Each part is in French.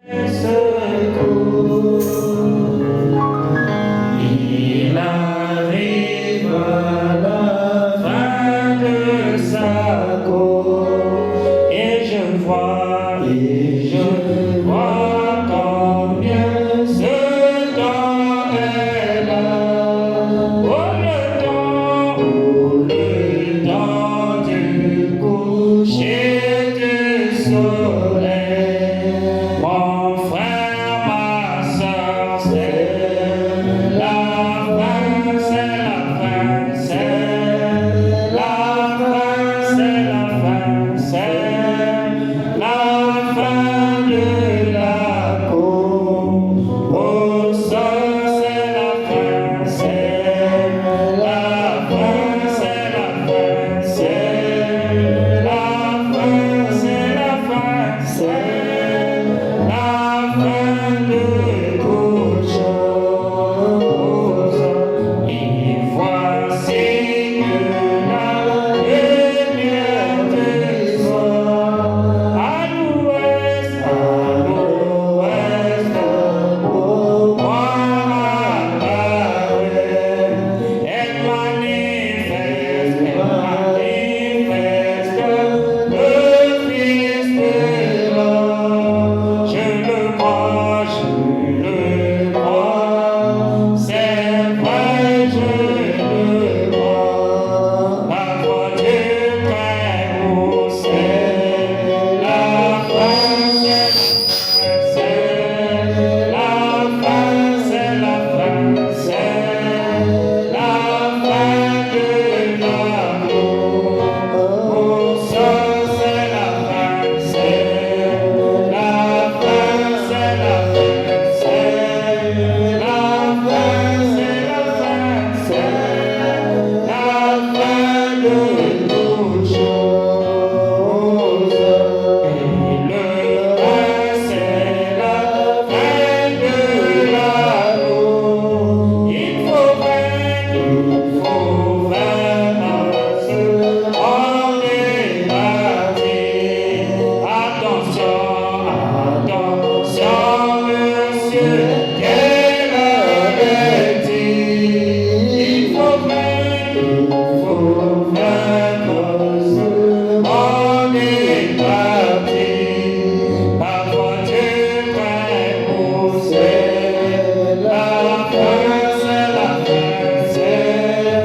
Il arrive à la fin de sa course et je vois combien ce temps est là. Oh, le temps du coucher du soleil. Mon frère, ma soeur, c'est la fin, c'est la fin, c'est la fin, c'est la fin, c'est la fin de la course. C'est la fin, c'est la fin, c'est la fin, c'est la fin, c'est la fin, c'est la fin de toute chose. Et voici que la lumière du soir à l'ouest, pour moi apparaît. Elle manifeste le Fils de l'homme. Je le crois, c'est vrai, je le crois. La voiture très haut, c'est la fin, c'est la fin, c'est la fin, c'est la fin de la course. C'est la fin, c'est la fin, c'est la fin, c'est la fin, c'est la fin, c'est la fin de toute chose. Et le pain, c'est la fin de l'amour. Il faut vraiment se rendre parti. Attention, monsieur, quelle heure est-il? Il faut vraiment se rendre parti. La voiture très haut, c'est la fin, c'est la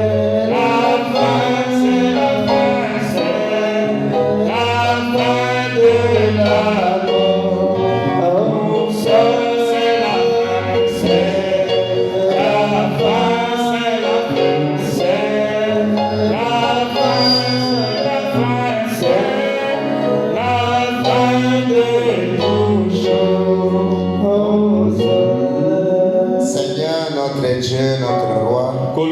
fin, c'est la fin, c'est la fin, c'est la fin de la course. C'est la fin, c'est la fin, c'est la fin, c'est la fin, c'est la fin de toute chose. Seigneur, notre Dieu, notre roi, nous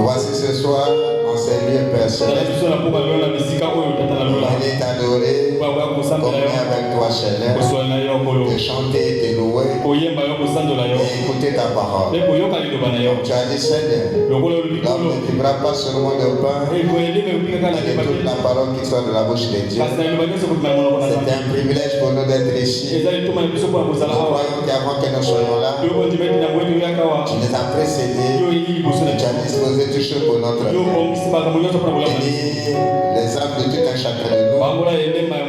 voici ce soir en ces lieux personnels. Il est adoré, communier avec toi, Seigneur, de chanter, de louer et écouter ta parole. Tu as dit, Seigneur, l'homme ne vivra pas seulement de pain, mais de toute la parole qui sort de la bouche de Dieu. C'est un privilège pour nous d'être ici. Nous croyons qu'avant que nous soyons là, tu nous as précédés, tu as disposé tout chose pour notre vie. Bénis les âmes de tout un chacun de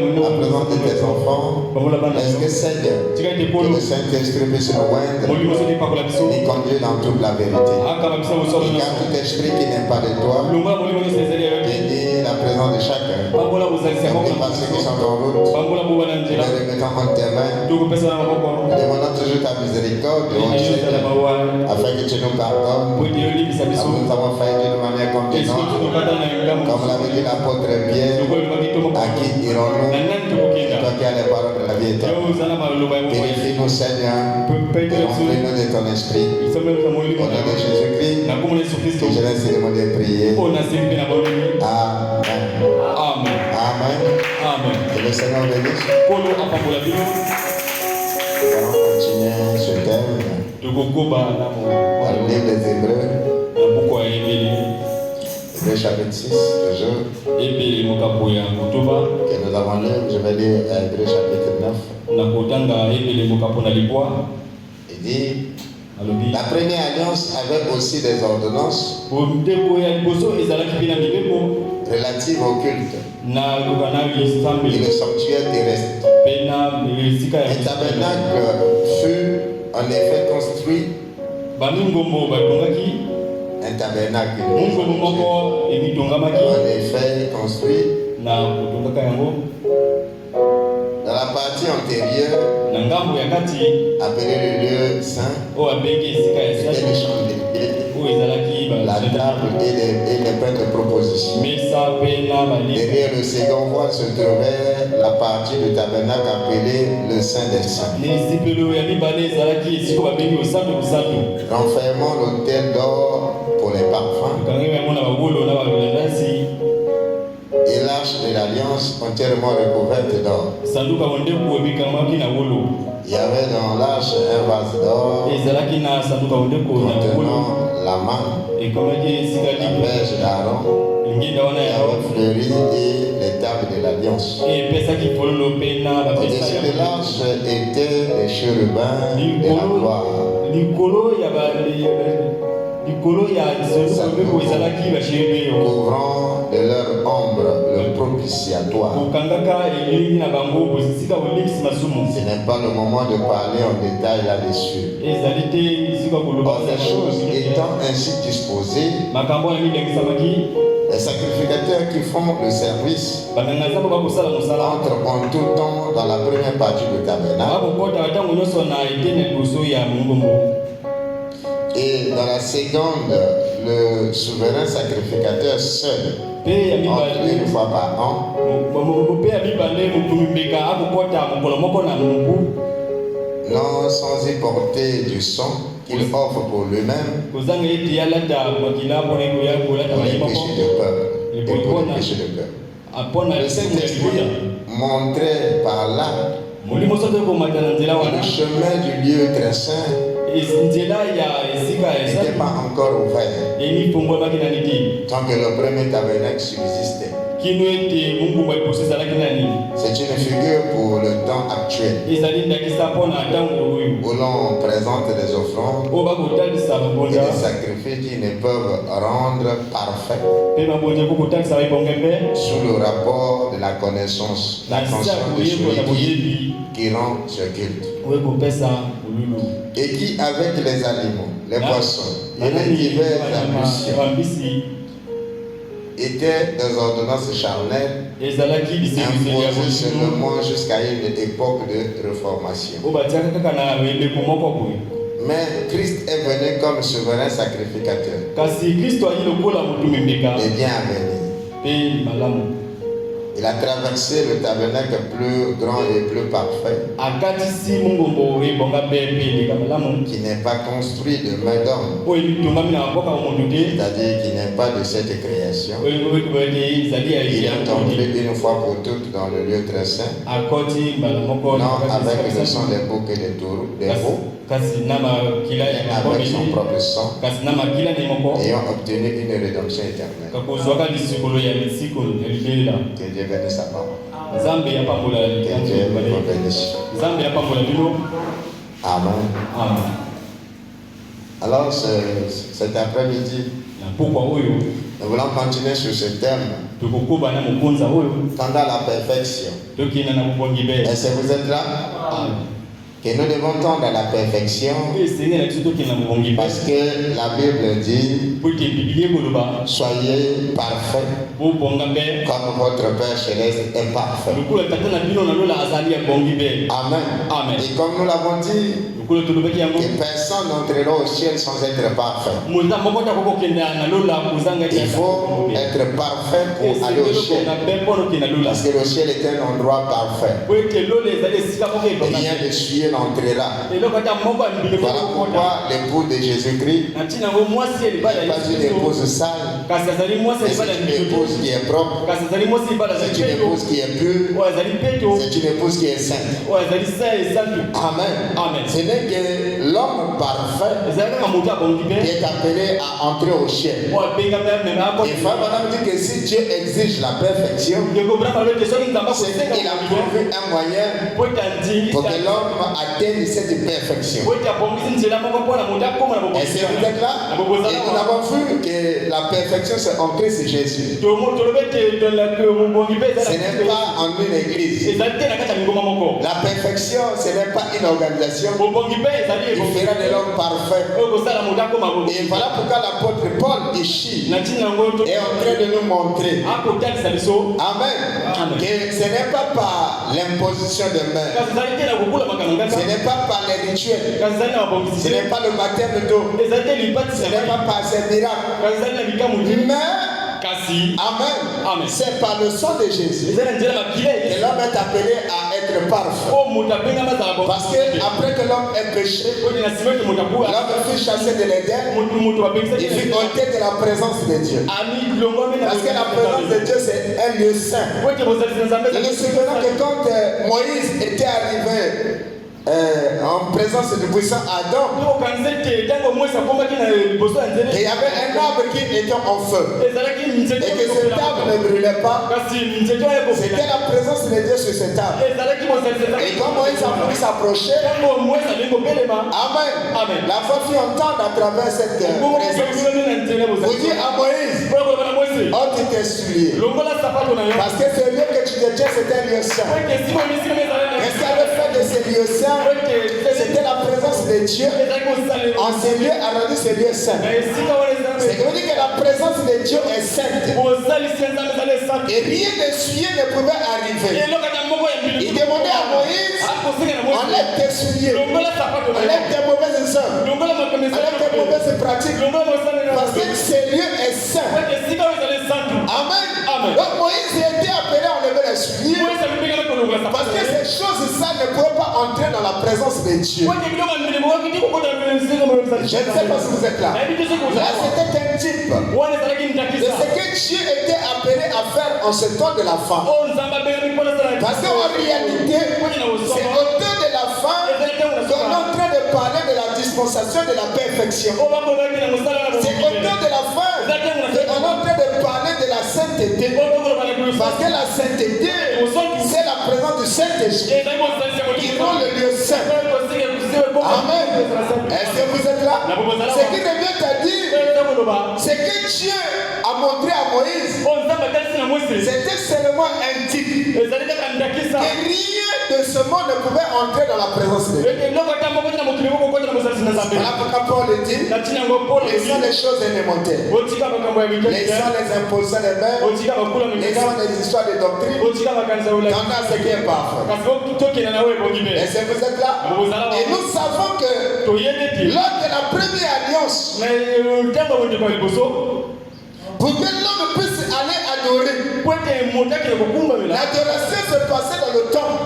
nous, appelons de tes enfants. Est-ce que Seigneur, que le Saint-Esprit puisse nous oindre et conduire dans toute la vérité. Regarde tout esprit qui n'est pas de toi. Bénis la présence de chacun. Dépasse ceux qui sont en route. Nous les remettons entre tes mains. Demandons toujours ta miséricorde, afin que tu nous pardonnes. Nous avons fait d'une manière contenante. Comme l'avait dit l'apôtre Pierre, à qui irons-nous? Toi qui as les paroles de la vie éternelle. Purifie-nous, Seigneur, et remplis-nous de ton esprit. Au nom de Jésus-Christ, que je laisse demander de prier. Amen. Amen. Que le Seigneur bénisse. Nous allons continuer ce thème dans le livre des Hébreux. Hébreux chapitre 6, toujours. Que nous avons lu, je vais lire Hébreux chapitre 9. Il dit, la première alliance avait aussi des ordonnances relatives au culte et le sanctuaire terrestre. Le tabernacle fut en effet construit. Un tabernacle en effet construit dans la partie antérieure, appelée le lieu saint, c'était les chandeliers, la table et les pains de proposition. Derrière le second voile se trouvait la partie du tabernacle appelée le Saint des Saints, renfermant l'autel d'or pour les parfums et l'arche de l'alliance entièrement recouverte d'or. Il y avait dans l'arche un vase d'or contenant la main, la verge d'Aaron, qui avait fleuri et les tables de l'alliance. Au-dessus de l'arche étaient les chérubins de la gloire, couvrant de leur ombre le propitiatoire. Ce n'est pas le moment de parler en détail là-dessus. Or, les choses étant ainsi disposées, les sacrificateurs qui font le service entrent en tout temps dans la première partie du tabernacle. Et dans la seconde, le souverain sacrificateur seul entre une fois par an, non sans y porter du sang qu'il offre pour lui-même, pour les péchés du peuple et pour les péchés du peuple. Le Saint-Esprit montrait par là le chemin du lieu très saint n'était pas encore ouvert tant que le premier tabernacle subsistait. C'est une figure pour le temps actuel où l'on présente des offrandes et des sacrifices qui ne peuvent rendre parfait sous le rapport de la connaissance, l'attention de celui qui rend ce culte. Et qui, avec les aliments, les poissons et les diverses ablutions, étaient des ordonnances charnelles imposées seulement jusqu'à une époque de réformation. Mais Christ est venu comme souverain sacrificateur. Et bien venu. Il a traversé le tabernacle plus grand et plus parfait, qui n'est pas construit de main d'homme, c'est-à-dire qui n'est pas de cette création. Il est entré une fois pour toutes dans le lieu très saint, non avec le sang des boucs et des taureaux, des veaux, avec son propre sang, ayant obtenu une rédemption éternelle. Que Dieu bénisse sa parole. Que Dieu vous bénisse. Amen. Alors cet après-midi, nous voulons continuer sur ce thème, tendant à la perfection. Est-ce que vous êtes là? Que nous devons tendre à la perfection, parce que la Bible dit: soyez parfaits comme votre Père céleste est parfait. Amen. Et comme nous l'avons dit, que personne n'entrera au ciel sans être parfait. Il faut être parfait pour aller au ciel, parce que le ciel est un endroit parfait. Rien de souillé n'entrera. Voilà pourquoi l'époux de Jésus-Christ n'est pas une épouse sale. C'est une épouse qui est propre. C'est une épouse qui est pure. C'est une épouse qui est sainte. Amen. Ce n'est que l'homme parfait qui est appelé à entrer au ciel. Et Frère Branham dit que si Dieu exige la perfection, c'est qu'il a trouvé un moyen pour que l'homme atteigne cette perfection. Et c'est peut-être là, et nous avons vu que la perfection c'est en Christ Jésus. Ce n'est pas en une église. La perfection, ce n'est pas une organisation. Il fera de l'homme parfait. Et voilà pourquoi l'apôtre Paul ici est en train de nous montrer. Amen. Que ce n'est pas par l'imposition de main. Ce n'est pas par les rituels. Ce n'est pas le baptême d'eau. Ce n'est pas par ces miracles. Mais amen. C'est par le sang de Jésus que l'homme est appelé à être parfait. Parce que après que l'homme est péché, l'homme fut chassé de l'Éden, il fut ôté de la présence de Dieu. Parce que la présence de Dieu c'est un lieu saint. Nous nous souvenons que quand Moïse était arrivé en présence du puissant Adam, il y avait un arbre qui était en feu et que cet arbre ne brûlait pas. C'était la présence de Dieu sur cet arbre. Et quand Moïse a voulu s'approcher, amen, la voix fit entendre à travers cette présence. Vous dites à Moïse, ôte tes souliers, parce que ce lieu que tu détiens c'est un lieu saint. Qu'est-ce qu'il avait fait de ces lieux saints? C'était la présence de Dieu en ces lieux a rendu ces lieux saints. C'est que vous dites que la présence de Dieu est sainte. Et rien de souillé ne pouvait arriver. Il demandait à Moïse, enlève tes souliers, enlève tes mauvaises œuvres, enlève tes mauvaises pratiques, parce que ce lieu est saint. Amen. Donc Moïse était appelé à enlever les souliers parce que ces choses ça ne pouvaient pas entrer dans la présence de Dieu. Je ne sais pas si vous êtes là. Là c'était un type de ce que Dieu était appelé à faire en ce temps de la fin. Parce qu'en réalité, c'est au temps de la fin qu'on est en train de parler de la dispensation de la perfection. C'est au temps de la fin qu'on est en train de parler de la sainteté. Parce que la sainteté, c'est la présence du Saint-Esprit qui rend le lieu saint. Amen. Est-ce que vous êtes là? Ce qui devient à dire, c'est que Dieu a montré à Moïse, c'était seulement un type. Que rien de ce monde ne pouvait entrer dans la présence de Dieu. Voilà pourquoi Paul dit, laissons les choses élémentaires. Laissons les impositions des mains. Laissons les histoires de doctrine. Tendant à ce qui est parfait. Est-ce que vous êtes là? Et nous savons que lors de la première alliance, pour que l'homme puisse aller adorer, l'adoration se passait dans le temple.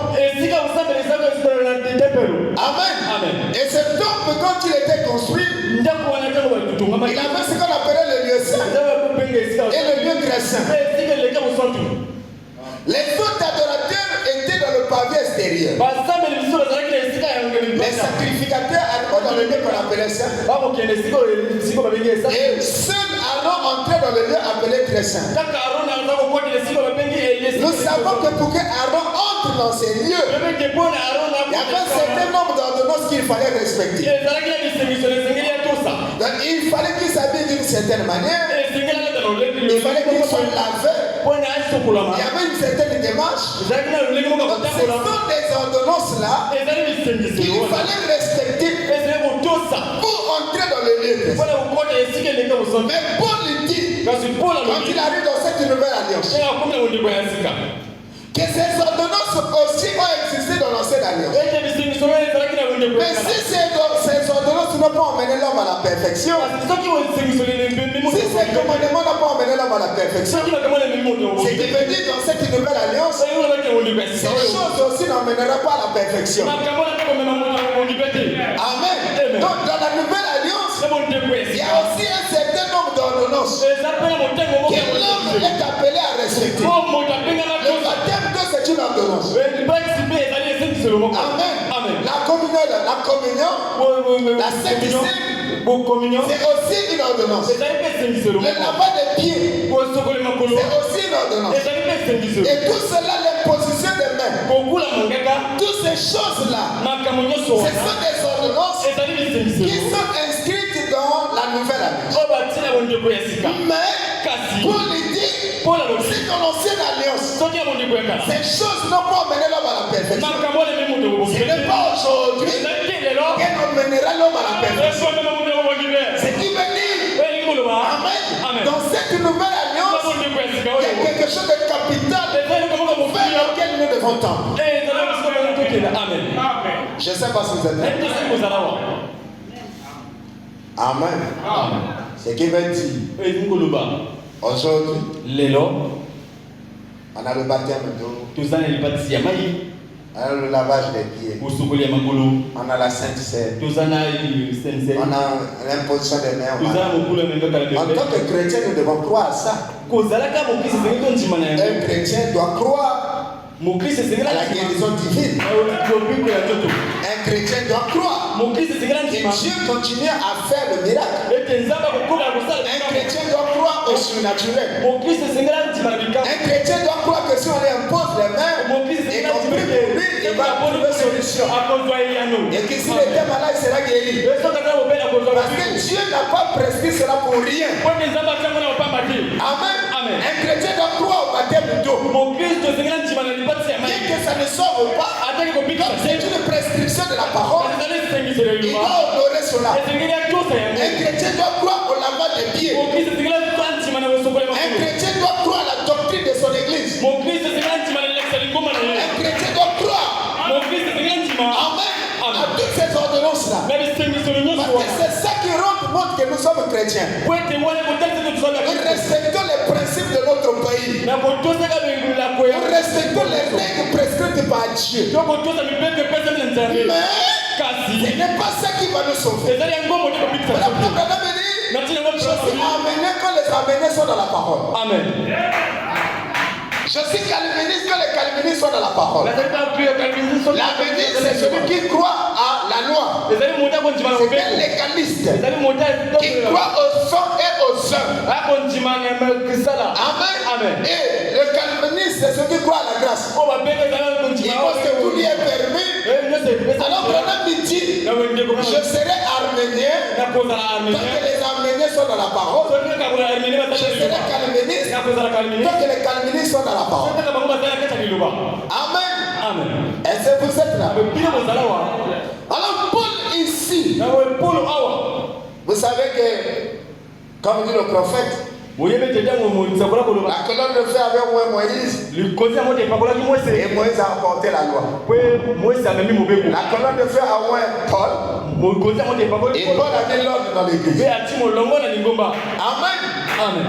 Amen. Et ce temple, quand il était construit, il avait ce qu'on appelait le lieu saint et le lieu très saint. Les autres adorateurs étaient dans le pavé extérieur. Les sacrificateurs arrivaient dans le lieu qu'on appelait saint. Et seul Aaron entrait dans le lieu appelé très saint. Nous savons que pour que Aaron entre dans ces lieux, il y avait un certain nombre d'ordonnances qu'il fallait respecter. Donc, il fallait qu'il s'habille d'une certaine manière. Il fallait qu'il soit lavé. Il y avait une certaine démarche. Donc, ce sont des ordonnances là qu'il fallait respecter pour entrer dans le lieu. Mais Paul dit, quand il arrive dans cette nouvelle alliance, que ces ordonnances aussi ont existé dans l'ancienne alliance. Mais si ces ordonnances n'ont pas emmené l'homme à la perfection, si ces commandements n'ont pas emmené l'homme à la perfection, ce qui veut dire dans cette nouvelle alliance, ces choses aussi n'emmèneront pas à la perfection. ordonnance que l'homme est appelé à respecter. Le baptême d'eau, c'est une ordonnance. Amen. La communion, la Sainte Seine, c'est aussi une ordonnance. Le lavage des pieds, c'est aussi une ordonnance. Et tout cela, l'imposition des mains, toutes ces choses-là, ce sont des ordonnances qui sont inscrites dans la nouvelle année. Mais pour les dire, c'est dans l'ancienne alliance. Ces choses n'ont pas amené l'homme à la perfection. Ce n'est pas aujourd'hui qu'elle emmènera l'homme à la perfection. C'est qui veut dire, amen. Dans cette nouvelle alliance, il y a quelque chose de capital vers lequel nous devons tendre. Amen. Je ne sais pas si vous êtes là. Amen. Ce qui veut dire, aujourd'hui, on a le baptême d'eau, on a le lavage des pieds, on a la Sainte Seine, on a l'imposition des mains. En tant que chrétien, nous devons croire à ça. Un chrétien doit croire à la guérison divine. Un chrétien doit croire que Dieu continue à faire le miracle. Un chrétien doit croire au surnaturel. Un chrétien doit croire que si on lui impose les mains et qu'on prie pour lui, il va trouver solution. Et que s'il était malade, il sera guéri. Parce que Dieu n'a pas prescrit cela pour rien. Amen. Un chrétien doit croire au baptême d'eau. Bien que ça ne sauve pas, comme c'est une prescription de la parole, il doit honorer cela. Un chrétien doit croire au lavage des pieds. Un chrétien doit croire à la doctrine de son église. Un chrétien doit croire à toutes ces ordonnances-là. Parce que c'est ça qui montre que nous sommes chrétiens. Nous respectons les principes de notre pays. Nous respectons les règles prescrites par Dieu. Mais ce n'est pas ça qui va nous sauver. Je suis amené quand les amenés sont dans la parole. Amen. Je suis calviniste quand les calvinistes sont dans la parole. L'adventiste, c'est celui qui croit à la loi. C'est un légaliste qui croit au sang et aux œuvres. Amen. Et le calviniste, c'est celui qui croit à la grâce. Il pense que tout lui est permis. Alors Branham dit, je serai arménien tant que les arméniens sont dans la parole. Je serai calviniste tant que les calvinistes sont dans la parole. Amen. Et c'est pour cette là. Alors Paul ici, vous savez que, comme dit le prophète, la colonne de feu avait oué Moïse. Et Moïse a apporté la loi. La colonne de feu a oué Paul. Et Paul a mis l'ordre dans l'église. Amen.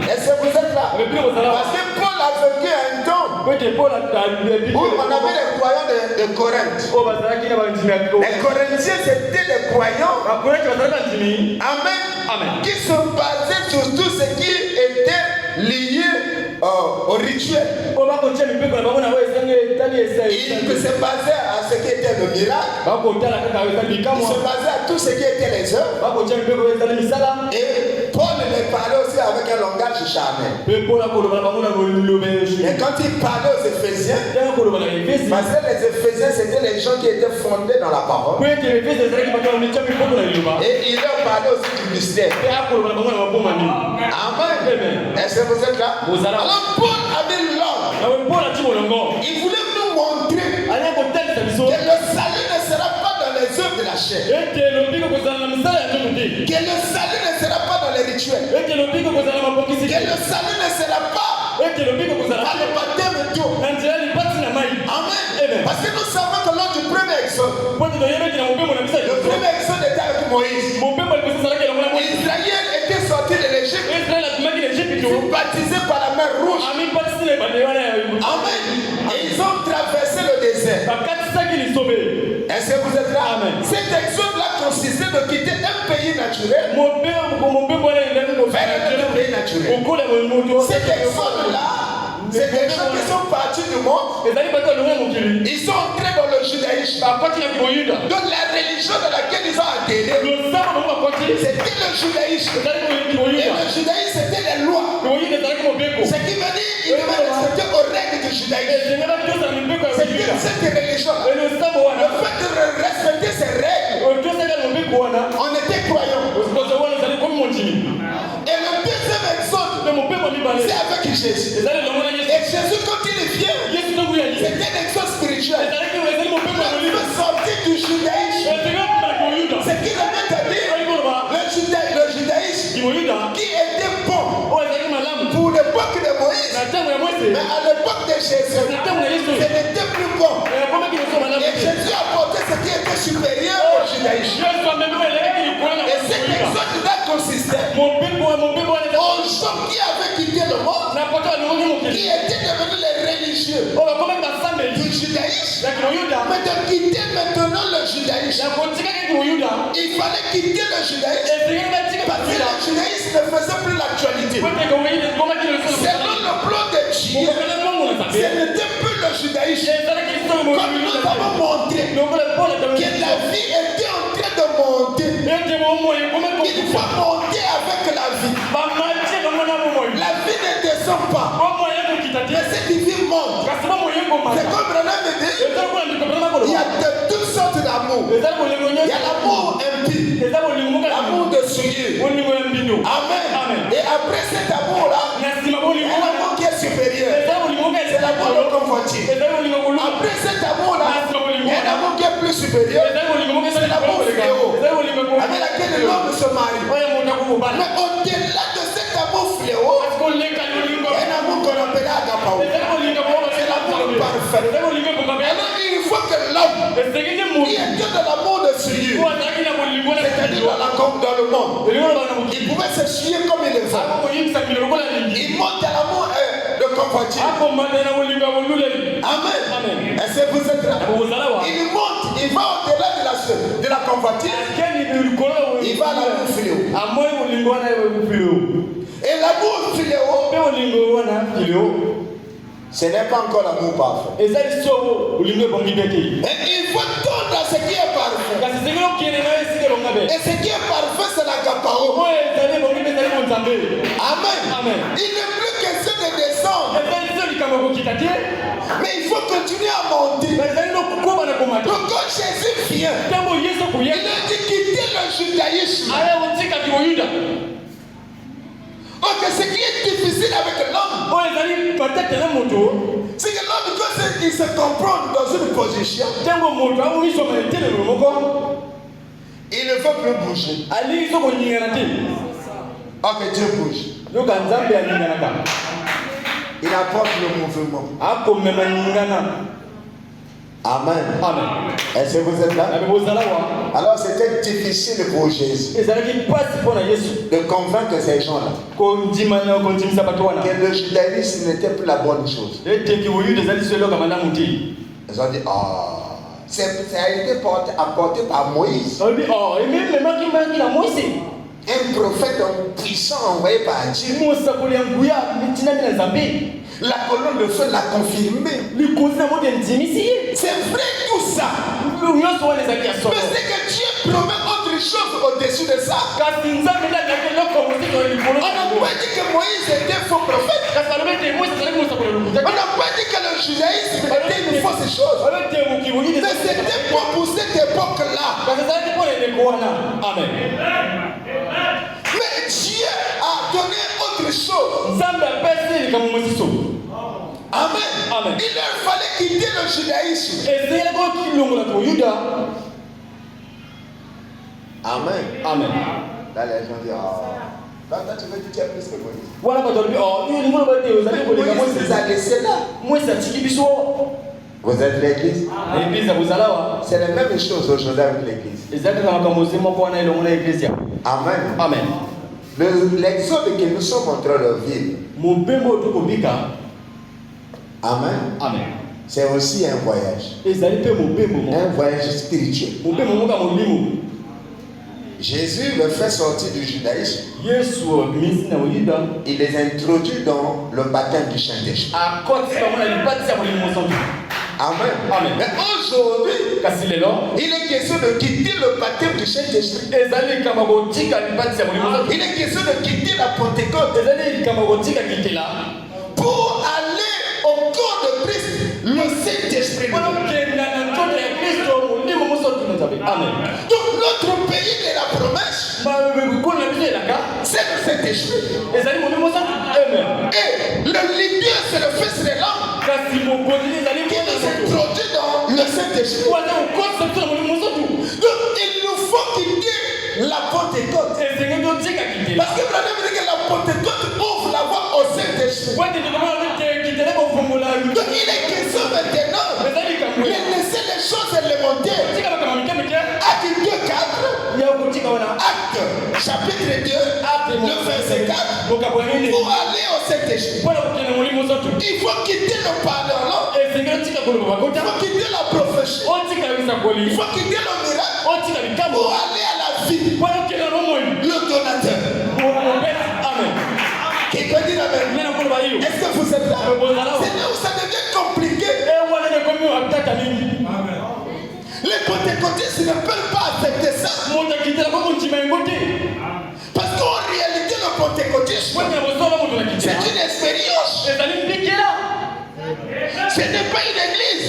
Et c'est pour cette là. Parce que Paul a vécu un temps où on avait les croyants de Corinthe. Les Corinthiens, c'était des croyants. Amen. Qui se basaient sur tout ce qui était lié au rituel. Il se basait à ce qui était le miracle. Il se basait à tout ce qui était les œuvres. Et Paul les parlait aussi avec un langage charnel. Et quand il parlait aux Éphésiens, parce que les Éphésiens c'était les gens qui étaient fondés dans la parole. Et il leur parlait aussi du mystère. Amen. Et c'est pour cette là. Alors Paul avait l'ordre. Il voulait nous montrer que le salut ne sera pas dans les œuvres de la chair. Que le salut ne sera pas dans les rituels. Que le salut ne sera pas dans le baptême d'eau. Amen. Parce que nous savons que lors du premier exode, le premier exode était avec Moïse. Israël était sorti de l'Égypte. Ils sont baptisés par la mer Rouge. Amen. Et ils ont traversé le désert. Est-ce que vous êtes là? Cet exode-là consistait de quitter un pays naturel vers dans notre pays naturel. Cet exode-là, c'est des gens qui sont partis du monde. Ils sont entrés dans le judaïsme. Donc la religion dans laquelle ils ont adhéré, c'était le judaïsme. Et le judaïsme, c'était les lois. Ce qui veut dire qu'ils devaient respecter aux règles du judaïsme. C'était cette religion. Le fait de respecter ces règles, on était croyants. Et le deuxième exode, c'est avec Jésus. Et Jésus, quand il vient, c'est un exode spirituel. Il veut sortir du judaïsme. C'est qui remet à dire le judaïsme qui était bon pour l'époque de Moïse. Mais à l'époque de Jésus, ce n'était plus bon. Et Jésus a apporté ce qui était supérieur au judaïsme. Et cet exode-là consistait aux gens qui avaient quitté le monde, qui étaient devenus les religieux du judaïsme, mais de quitter maintenant le judaïsme. Il fallait quitter le judaïsme parce que le judaïsme ne faisait plus l'actualité. Selon le plan de Dieu, ce n'était plus le judaïsme. Comme nous avons montré que la vie était en train de monter, il faut monter avec la vie. La vie ne descend pas, mais cette vie monte. C'est comme Branham dit, il y a de toutes sortes d'amour. Il y a l'amour impie, l'amour de souillure. Amen. Et après cet amour-là, il y a l'amour qui est supérieur. C'est l'amour de convoitise. Après cet amour-là, il y a l'amour qui est plus supérieur. C'est l'amour fléau, avec laquelle l'homme se marie. Mais au-delà de cet amour fléau, il y a un amour qu'on appelle agapao. C'est l'amour parfait. Alors il faut que l'homme qui était dans l'amour de souillure, c'est-à-dire dans le monde, il pouvait se souiller comme il le veut. Il monte à l'amour de convoitise. Amen. Est-ce que vous êtes là? Il monte, il va au-delà de la convoitise. Il va à l'amour fléau. Et l'amour fléau, ce n'est pas encore l'amour parfait. Et il faut tendre à ce qui est parfait. Et ce qui est parfait, c'est l'agapao. Amen. Il n'est plus question de descendre. Mais il faut continuer à monter. Donc quand Jésus vient, il a dit quitter le judaïsme. Ok, ce qui est difficile avec l'homme, c'est que l'homme, quand il se comprend dans une position, il ne veut plus bouger. Ok, Dieu bouge. Il apporte le mouvement. Amen. Est-ce que vous êtes là? Alors c'était difficile pour Jésus de convaincre ces gens-là que le judaïsme n'était plus la bonne chose. Ils ont dit, ça a été apporté par Moïse. Un prophète puissant envoyé par Dieu. La colonne de feu l'a confirmé. C'est vrai tout ça. Mais c'est que Dieu promet autre chose au-dessus de ça. On n'a pas dit que Moïse était faux prophète. On n'a pas dit que le judaïsme était une fausse chose. Mais c'était pour cette époque-là. Amen. Mais Dieu a donné autre chose. Amen. Il leur fallait quitter le judaïsme. Amen. Là, les gens disent, là, tu veux dire plus que Moïse. Moïse les a laissés là. Vous êtes l'église? C'est la même chose aujourd'hui avec l'église. Amen. L'exode que nous sommes en train de vivre. Amen. C'est aussi un voyage. Un voyage spirituel. Jésus le fait sortir du judaïsme. Il les introduit dans le baptême du Saint-Esprit. Amen. Amen. Mais aujourd'hui, il est question de quitter le baptême du Saint-Esprit. Il est question de quitter la Pentecôte pour aller au corps de Christ, le Saint-Esprit. Amen. Donc notre pays de la promesse, c'est le Saint-Esprit. Et le leader, c'est le Fils de l'homme qui nous introduit dans le Saint-Esprit. Donc il nous faut quitter la Pentecôte. Parce que la Pentecôte ouvre la voie au Saint-Esprit. Donc il est question maintenant de laisser les choses élémentaires. Acte 2, 4. Acte chapitre 2, le verset 4. Pour aller au Saint-Esprit, il faut quitter le parlant. Il faut quitter la prophétie. Il faut quitter le miracle pour aller à la vie. Le donateur. Amen. Qui peut dire amen? Est-ce que vous êtes là? C'est là où ça devient compliqué. Les pentecôtistes ne peuvent pas accepter ça. Parce qu'en réalité, le pentecôtisme, c'est une expérience. Ce n'est pas une église.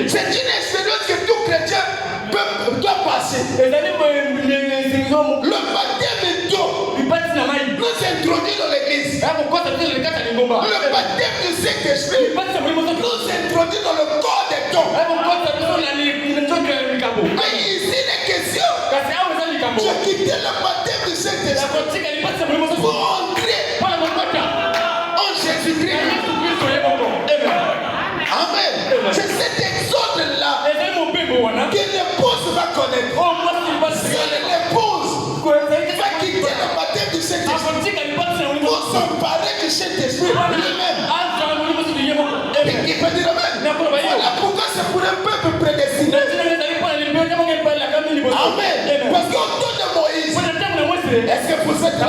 C'est une expérience que tout chrétien doit passer. Le baptême d'eau nous introduit dans l'église. Le baptême du Saint-Esprit nous introduit dans le corps des dons. Mais ici, les questions, je quittais le baptême du Saint-Esprit pour entrer en Jésus-Christ. Amen. C'est cet exode-là que l'épouse va connaître. Si l'épouse va quitter le baptême du Saint-Esprit pour s'emparer du Saint-Esprit lui-même. Il peut dire amen. Voilà pourquoi c'est pour un peuple prédestiné. Amen. Parce qu'au temps de Moïse, est-ce que vous êtes là?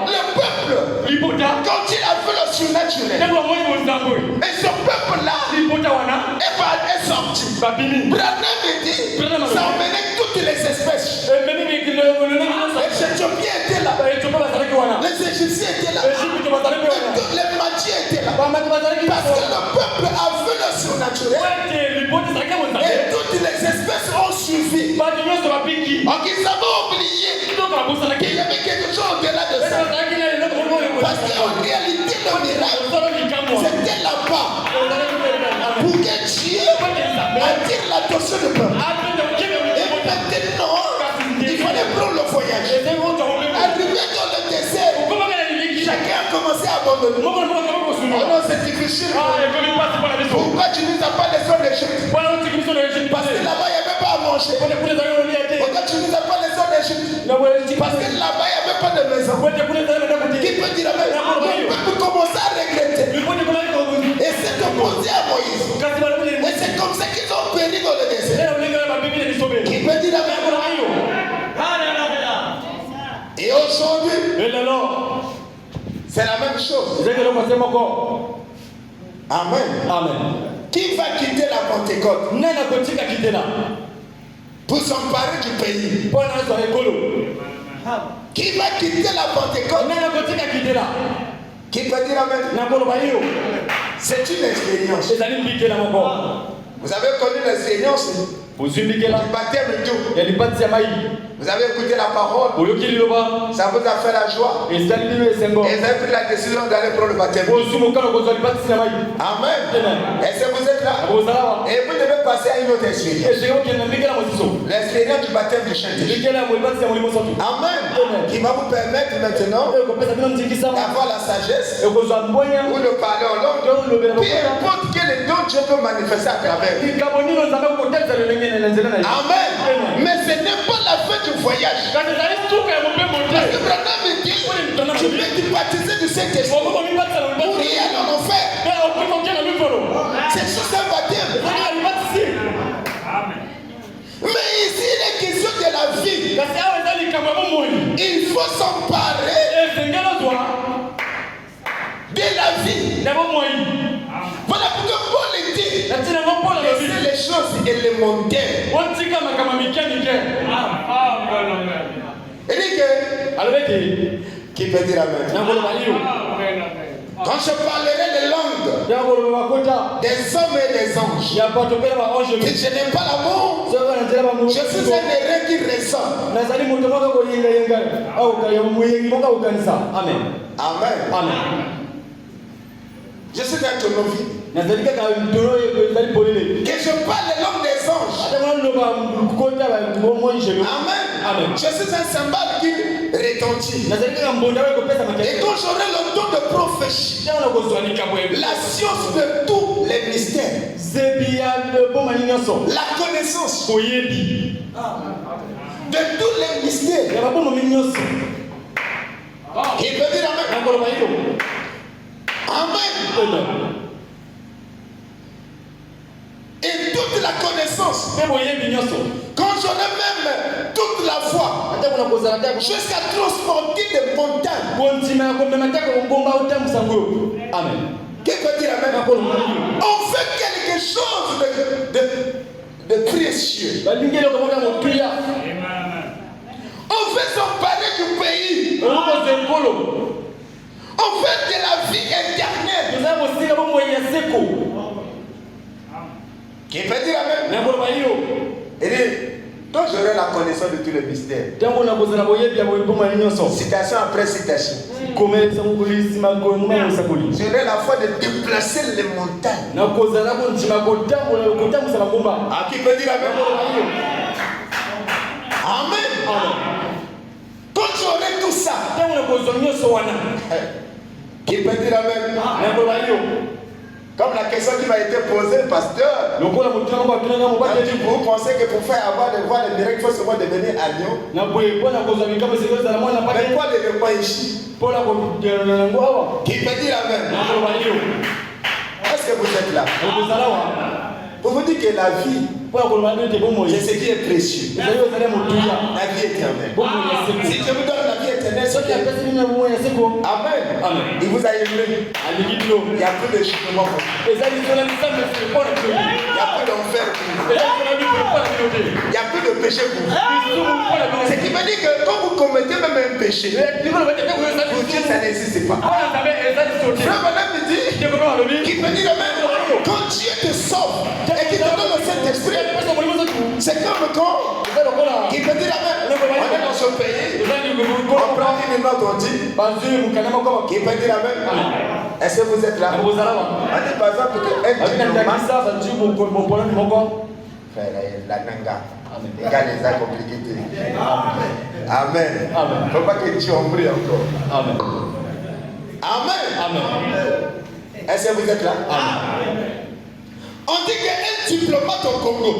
Le peuple, quand il a fait le surnaturel, et ce peuple-là est sorti. Branham dit, ça emmenait toutes les espèces. Les Éthiopiens étaient là. Les Égyptiens étaient là. Les Magiens étaient là. Parce que le peuple a vu le surnaturel. Et toutes les espèces ont suivi. Donc ils avaient oublié qu'il y avait quelque chose au-delà de ça. Parce qu'en réalité, le miracle, c'était là-bas. Pour que Dieu attire l'attention du peuple. Et maintenant, il fallait prendre le voyage. Arrivé dans le désert, chacun a commencé à abandonner. Oh non, c'est difficile. Pourquoi tu nous as pas laissé en Égypte? Parce que là-bas, il n'y avait pas à manger. Pourquoi tu nous as pas laissé en Égypte? Parce que là-bas, il n'y avait pas de maison. Qui peut dire amen? On peut commencer à regretter. Et c'est opposé à Moïse. Et c'est comme ça qu'ils ont péri dans le désert. Qui peut dire amen? Et aujourd'hui, c'est la même chose. Amen. Amen. Qui va quitter la Pentecôte pour s'emparer du pays? Qui va quitter la Pentecôte? Qui peut dire amen? C'est une expérience. Vous avez connu l'expérience du baptême et tout. Vous avez écouté la parole. Ça vous a fait la joie. Et vous avez pris la décision d'aller prendre le baptême. Amen. Est-ce que vous êtes là? Et vous devez passer à une autre expérience. L'expérience du baptême du Saint-Esprit. Amen. Qui va vous permettre maintenant d'avoir la sagesse ou de parler en langue. Peu importe quel don Dieu peut manifester à travers. Amen. Mais ce n'est pas la fin du voyage. Parce que Branham dit, tu peux te baptiser du Saint-Esprit pour y aller en enfer. C'est juste un baptême. Mais ici, il est question de la vie. Il faut s'emparer de la vie. Voilà pourquoi Paul dit laissez les choses élémentaires. Il dit que qui peut dire amen? Quand je parlerai des langues des hommes et des anges, que je n'ai pas l'amour, je suis un erreur qui résonne. Amen. Amen. Je suis un tournevis. Que je parle les langues des anges. Amen. Amen. Je suis un cymbale qui retentit. Et quand j'aurai le don de prophétie, la science de tous les mystères, la connaissance de tous les mystères, il peut dire amen. Amen. Et toute la connaissance, quand j'en ai même toute la foi, jusqu'à transporter des montagnes. Amen. Qui peut dire amen? On fait quelque chose de précieux. On veut s'emparer du pays. On fait de la vie éternelle. Qui peut dire amen? Et quand j'aurai la connaissance de tous les mystères, citation après citation, j'aurai la foi de déplacer les montagnes. Ah, qui peut dire amen? Amen. Quand j'aurai tout ça, qui peut dire amen? Comme la question qui m'a été posée, pasteur, vous pensez que pour faire avoir des voix de miracle, il faut seulement devenir agneau? Mais quoi le repas ici? Qui peut dire amen? Est-ce que vous êtes là? Pour vous dire que la vie, c'est ce qui est précieux. La vie éternelle. Si je vous donne la vie éternelle, amen. Il vous a aimé. Il n'y a plus de jugement. Il n'y a plus d'enfer. Il n'y a plus de péché pour vous. Ce qui veut dire que quand vous commettez même un péché, vous dites que ça n'existe pas. Frère Madame me dit, qui peut dire amen, quand Dieu te sauve et qu'il te donne le Saint-Esprit, c'est comme quand qui peut dire amen. On est dans ce pays, on prend une note, on dit, qui peut dire amen. Est-ce que vous êtes là? On dit par exemple que la nanga. Les gars, les a compliqués. Amen. Il ne faut pas que Dieu en prie encore. Amen. Amen. Est-ce que vous êtes là? Amen. On dit qu'un diplomate au Congo,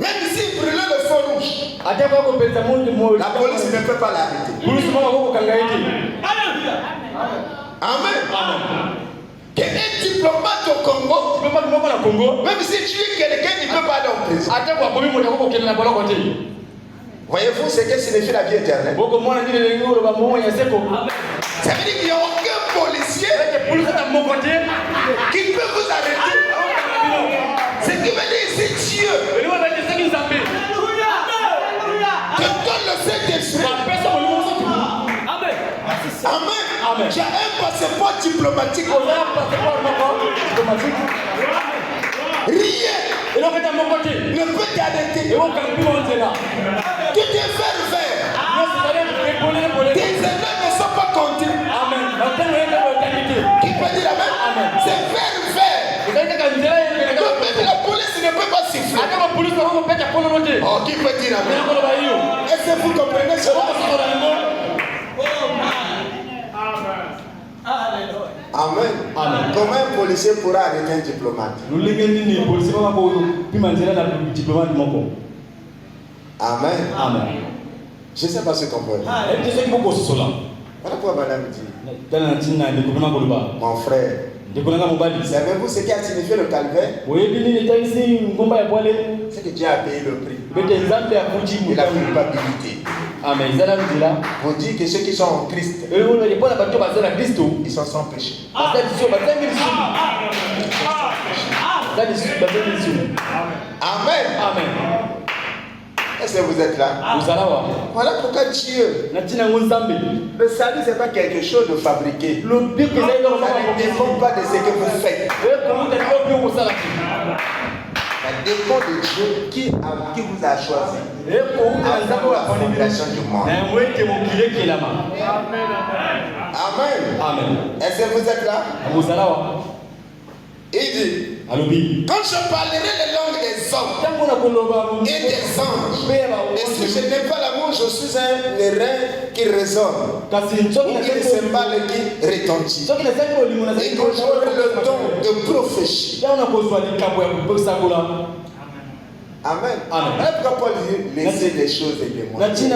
même s'il brûlait le feu rouge, la police ne peut pas l'arrêter. Amen. Qu'un diplomate au Congo, même si tu es quelqu'un, il ne peut pas aller en prison. Voyez-vous ce que signifie la vie éternelle? Ça veut dire qu'il n'y a aucun policier qui peut vous arrêter. Ce qui veut dire c'est Dieu te donne le Saint-Esprit. Amen. J'ai un passeport diplomatique. Rien ne peut t'arrêter. Tu t'es fait vert. Tes ennemis ne sont pas comptés. Qui peut dire amen? C'est vert. Donc même la police ne peut pas siffler. Oh, qui peut dire amen? Est-ce que vous comprenez cela? Amen. Comment un policier pourra arrêter un diplomate? Amen. Je ne sais pas ce qu'on peut dire. Voilà pourquoi madame dit, mon frère, savez-vous ce qui a signifié le calvaire? C'est que Dieu a payé le prix. et la culpabilité. Amen. Vous dites que ceux qui sont en Christ, ils sont sans péché. Amen. Amen. Est-ce que vous êtes là? Voilà pourquoi Dieu. Le salut, ce n'est pas quelque chose de fabriqué. Ça ne dépend pas de ce que vous faites. Ça dépend de Dieu qui vous a choisi avant la fondation du monde. Amen. Amen. Est-ce que vous êtes là? Il dit, quand je parlerai les langues des hommes et des anges, et si je n'ai pas l'amour, je suis un airain qui résonne, ou une cymbale qui retentit. Et quand j'aurai le don de prophétie. Amen. Pourquoi Paul dit laisser les choses et les moyens? Vous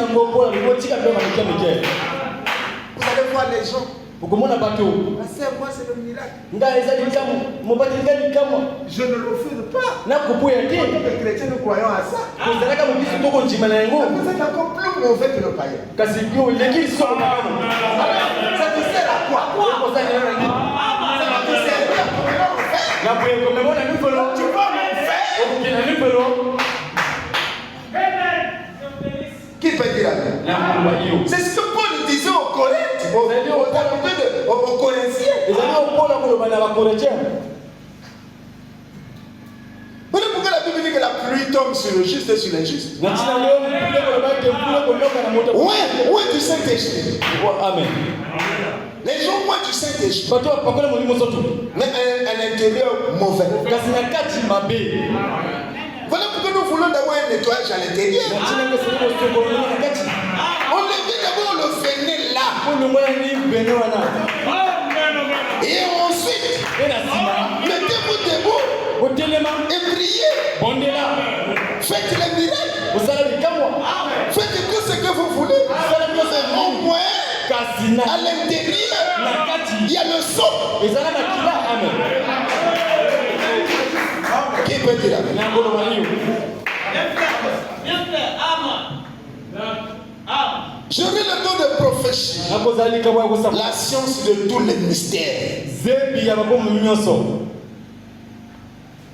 allez voir les gens. Moi, c'est le miracle. Je ne refuse pas. En tant que chrétien, nous croyons à ça. Vous êtes encore plus mauvais que le païen. Ça te sert à quoi? Ça te sert à quoi? Tu vas m'en faire. Qui peut dire amen? C'est ce que Paul disait aux Corinthiens, aux Corinthiens. Vous savez pourquoi la Bible dit que la pluie tombe sur le juste et sur l'injuste? Ouais, du Saint-Esprit. Amen. Les gens moins du Saint-Esprit. Mais un intérieur mauvais. Voilà pourquoi nous voulons d'abord un nettoyage à l'intérieur. On levait d'abord le venin là. Et ensuite, mettez-vous debout et priez. Faites les miracles. Faites tout ce que vous voulez. Au moins, à l'intérieur, il y a le son. Qui peut dire amen? J'aurai le don de prophétie, la science de tous les mystères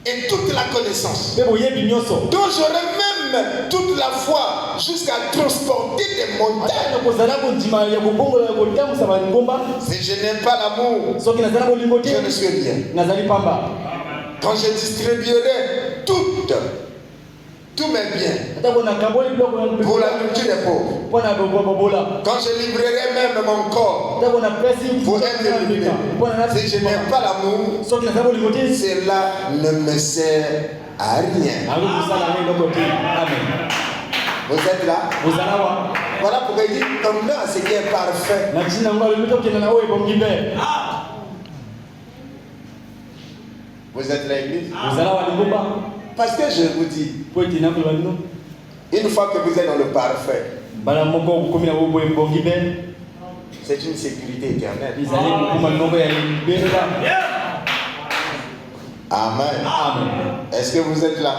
et toute la connaissance, dont j'aurai même toute la foi jusqu'à transporter des montagnes. Si je n'aime pas l'amour, je ne suis rien. Quand je distribuerai tous mes biens pour la nourriture des pauvres, quand je livrerai même mon corps pour être libéré, si je n'aime pas l'amour, cela ne me sert à rien. Vous êtes là? Voilà pourquoi il dit tendez à ce qui est parfait. Vous êtes l'église? Parce que je vous dis, une fois que vous êtes dans le parfait, c'est une sécurité éternelle. Amen. Est-ce que vous êtes là?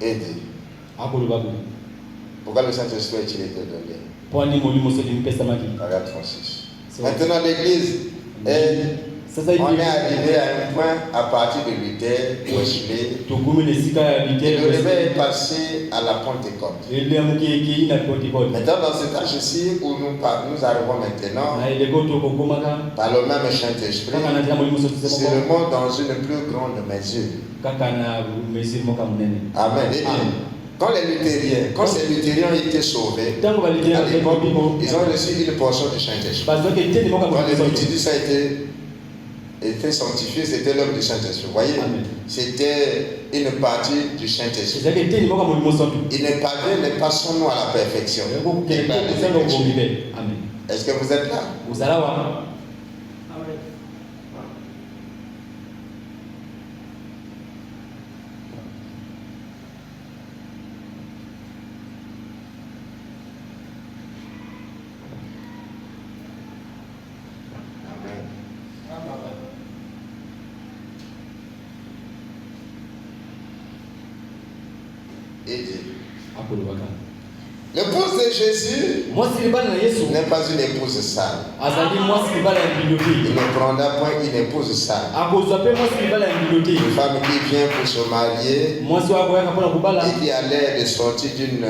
Et dit, pourquoi le Saint-Esprit est-il été donné? Regarde Francis. Maintenant l'église, on est arrivé à un point à partir de Luther, Wesley, et le réveil est passé à la Pentecôte. Maintenant dans cet âge-ci où nous arrivons maintenant, par le même Saint-Esprit, c'est le monde dans une plus grande mesure. Amen. Quand ces luthériens ont été sauvés, ils ont reçu une portion du Saint-Esprit. Quand les méthodistes ont été sanctifiés, c'était l'œuvre du Saint-Esprit. Vous voyez, c'était une partie du Saint-Esprit. Il ne parlait pas son nom à la perfection. Est-ce que vous êtes là? Il dit. L'épouse de Jésus n'est pas une épouse sale. Il ne prendra point une épouse sale. Une femme qui vient pour se marier et qui a l'air de sortir d'une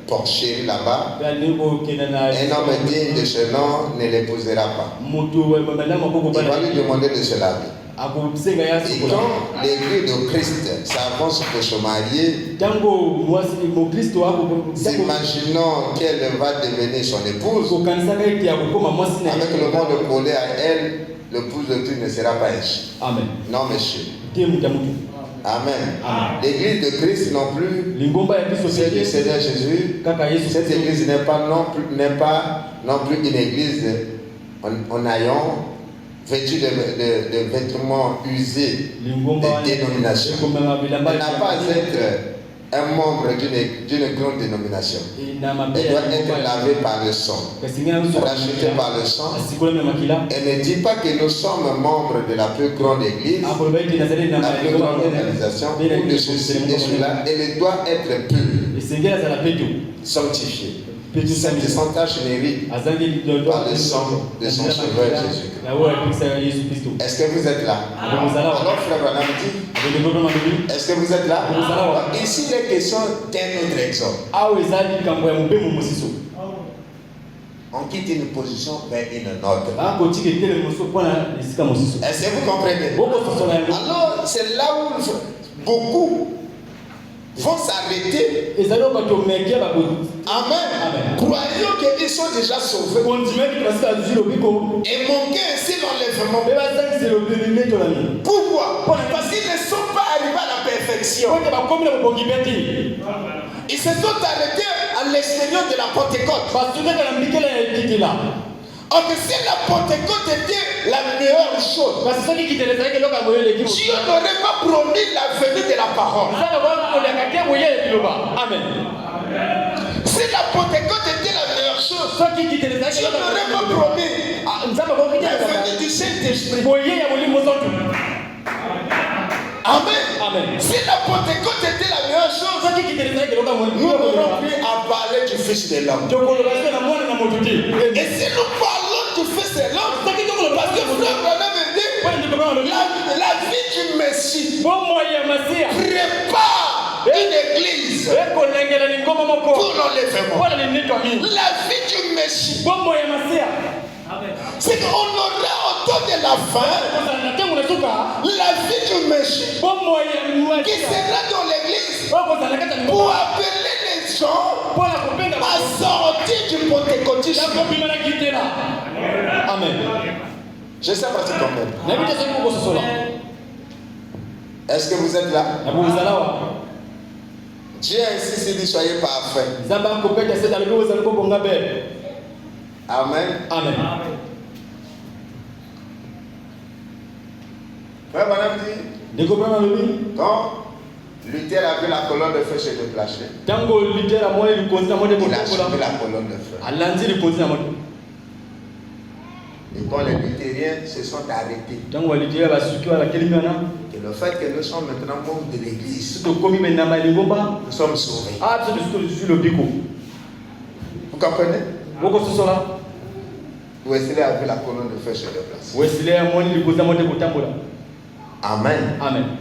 porcherie là-bas, un homme digne de ce nom ne l'épousera pas. Il va lui demander de se laver. Et quand l'église de Christ s'avance pour se marier, imaginons qu'elle va devenir son épouse. Avec le monde collé à elle, l'épouse de Christ ne sera pas échue. Amen. Non, monsieur. Amen. L'église de Christ non plus, celle du Seigneur Jésus, cette église n'est pas non plus une église en ayant vêtu de vêtements usés de dénomination. Elle n'a pas à être un membre d'une grande dénomination. Elle doit être lavée par le sang, rachetée par le sang. Elle ne dit pas que nous sommes membres de la plus grande église, la plus grande organisation, ou de ceci et cela. Elle doit être pure, sanctifiée. Sans tache mérite par le sang de son sauveur Jésus-Christ. Est-ce que vous êtes là? Alors frère Branham dit, est-ce que vous êtes là? Ici il est question d'un autre exemple. On quitte une position vers une autre. Est-ce que vous comprenez? Alors c'est là où beaucoup vont s'arrêter. Amen. Croyons qu'ils sont déjà sauvés. Et manquer ainsi l'enlèvement. Pourquoi? Parce qu'ils ne sont pas arrivés à la perfection. Ils se sont arrêtés à l'extérieur de la Pentecôte. Or que si la Pentecôte était la meilleure chose, Dieu n'aurait pas promis la venue de la parole. Amen. Si la Pentecôte était la meilleure chose, Dieu n'aurait pas promis la venue du Saint-Esprit. Amen. Si la Pentecôte était la meilleure chose, nous n'aurons plus à parler du Fils de l'homme. Et si nous parlons du Fils de l'homme, parce que frère Branham dit, la vie du Messie prépare une église pour l'enlèvement. La vie du Messie, c'est qu'on aura autour de la fin la vie du Messie qui sera dans l'église pour appeler les gens à sortir du pentecôtisme. Amen. Je sais pas si tu comprends. Est-ce que vous êtes là? Dieu insiste dit soyez parfaits. Amen. Frère Branham dit, quand Luther a vu la colonne de feu se déplacer, il a suivi la colonne de feu. Et quand les luthériens se sont arrêtés, et le fait que nous sommes maintenant membres de l'église, nous sommes sauvés. Vous comprenez? Wesley a vu la colonne de feu se déplacer. Amen.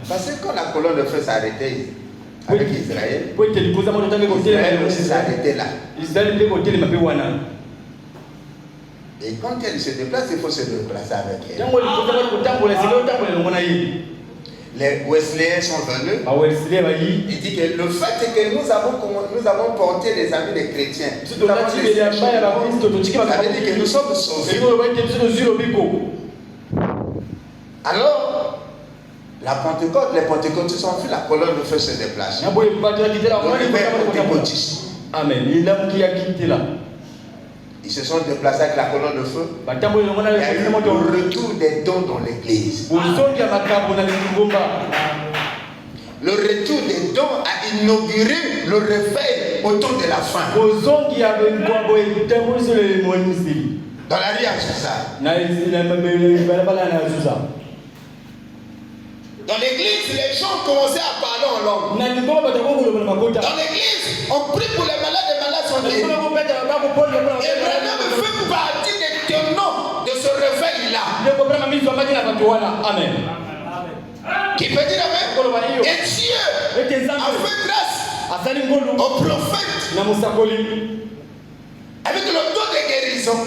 Parce que quand la colonne de feu s'est arrêtée avec Israël, Israël aussi s'est arrêté là. Et quand elle se déplace, il faut se déplacer avec elle. Les Wesleyens sont venus. Il dit que le fait que nous avons porté les habits des chrétiens, ça veut dire que nous sommes sauvés. Alors, la Pentecôte, les Pentecôtistes ont vu la colonne de feu se déplacer. Ils se sont déplacés avec la colonne de feu. Il y a eu le retour des dons dans l'église. Le retour des dons a inauguré le réveil autour de la fin. Dans la rue à Azusa. Dans l'église, les gens commençaient à parler en langue. Dans l'église, on prie pour les malades sont guéris. Et Branham fait partie des tenants de ce réveil-là. Amen. Qui peut dire amen? Et Dieu a fait grâce aux prophètes avec le don de guérison.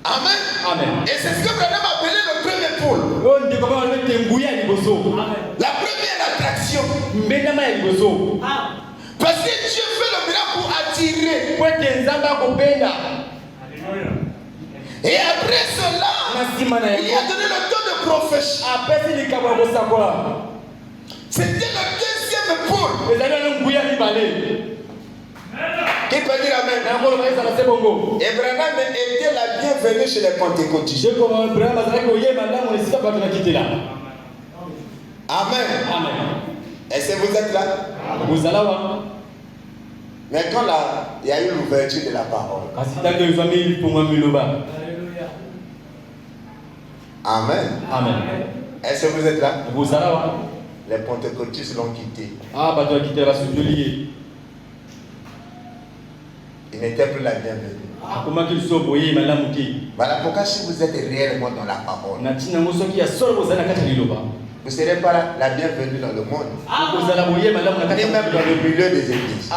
Amen. Amen. Et c'est ce que Branham appelait le premier pôle. La première attraction. Parce que Dieu fait le miracle pour attirer. Et après cela, il a donné le don de prophétie. C'était le deuxième pôle. Qui peut dire amen? Et Branham était la bienvenue chez les pentecôtistes. Amen. Amen. Est-ce que vous êtes là? Mais quand il y a eu l'ouverture de la parole. Amen. Amen. Est-ce que vous êtes là? Les pentecôtistes l'ont quitté. Il n'était plus la bienvenue. Voilà pourquoi si vous êtes réellement dans la parole, vous ne serez pas la bienvenue dans le monde. Ni même dans le milieu des églises.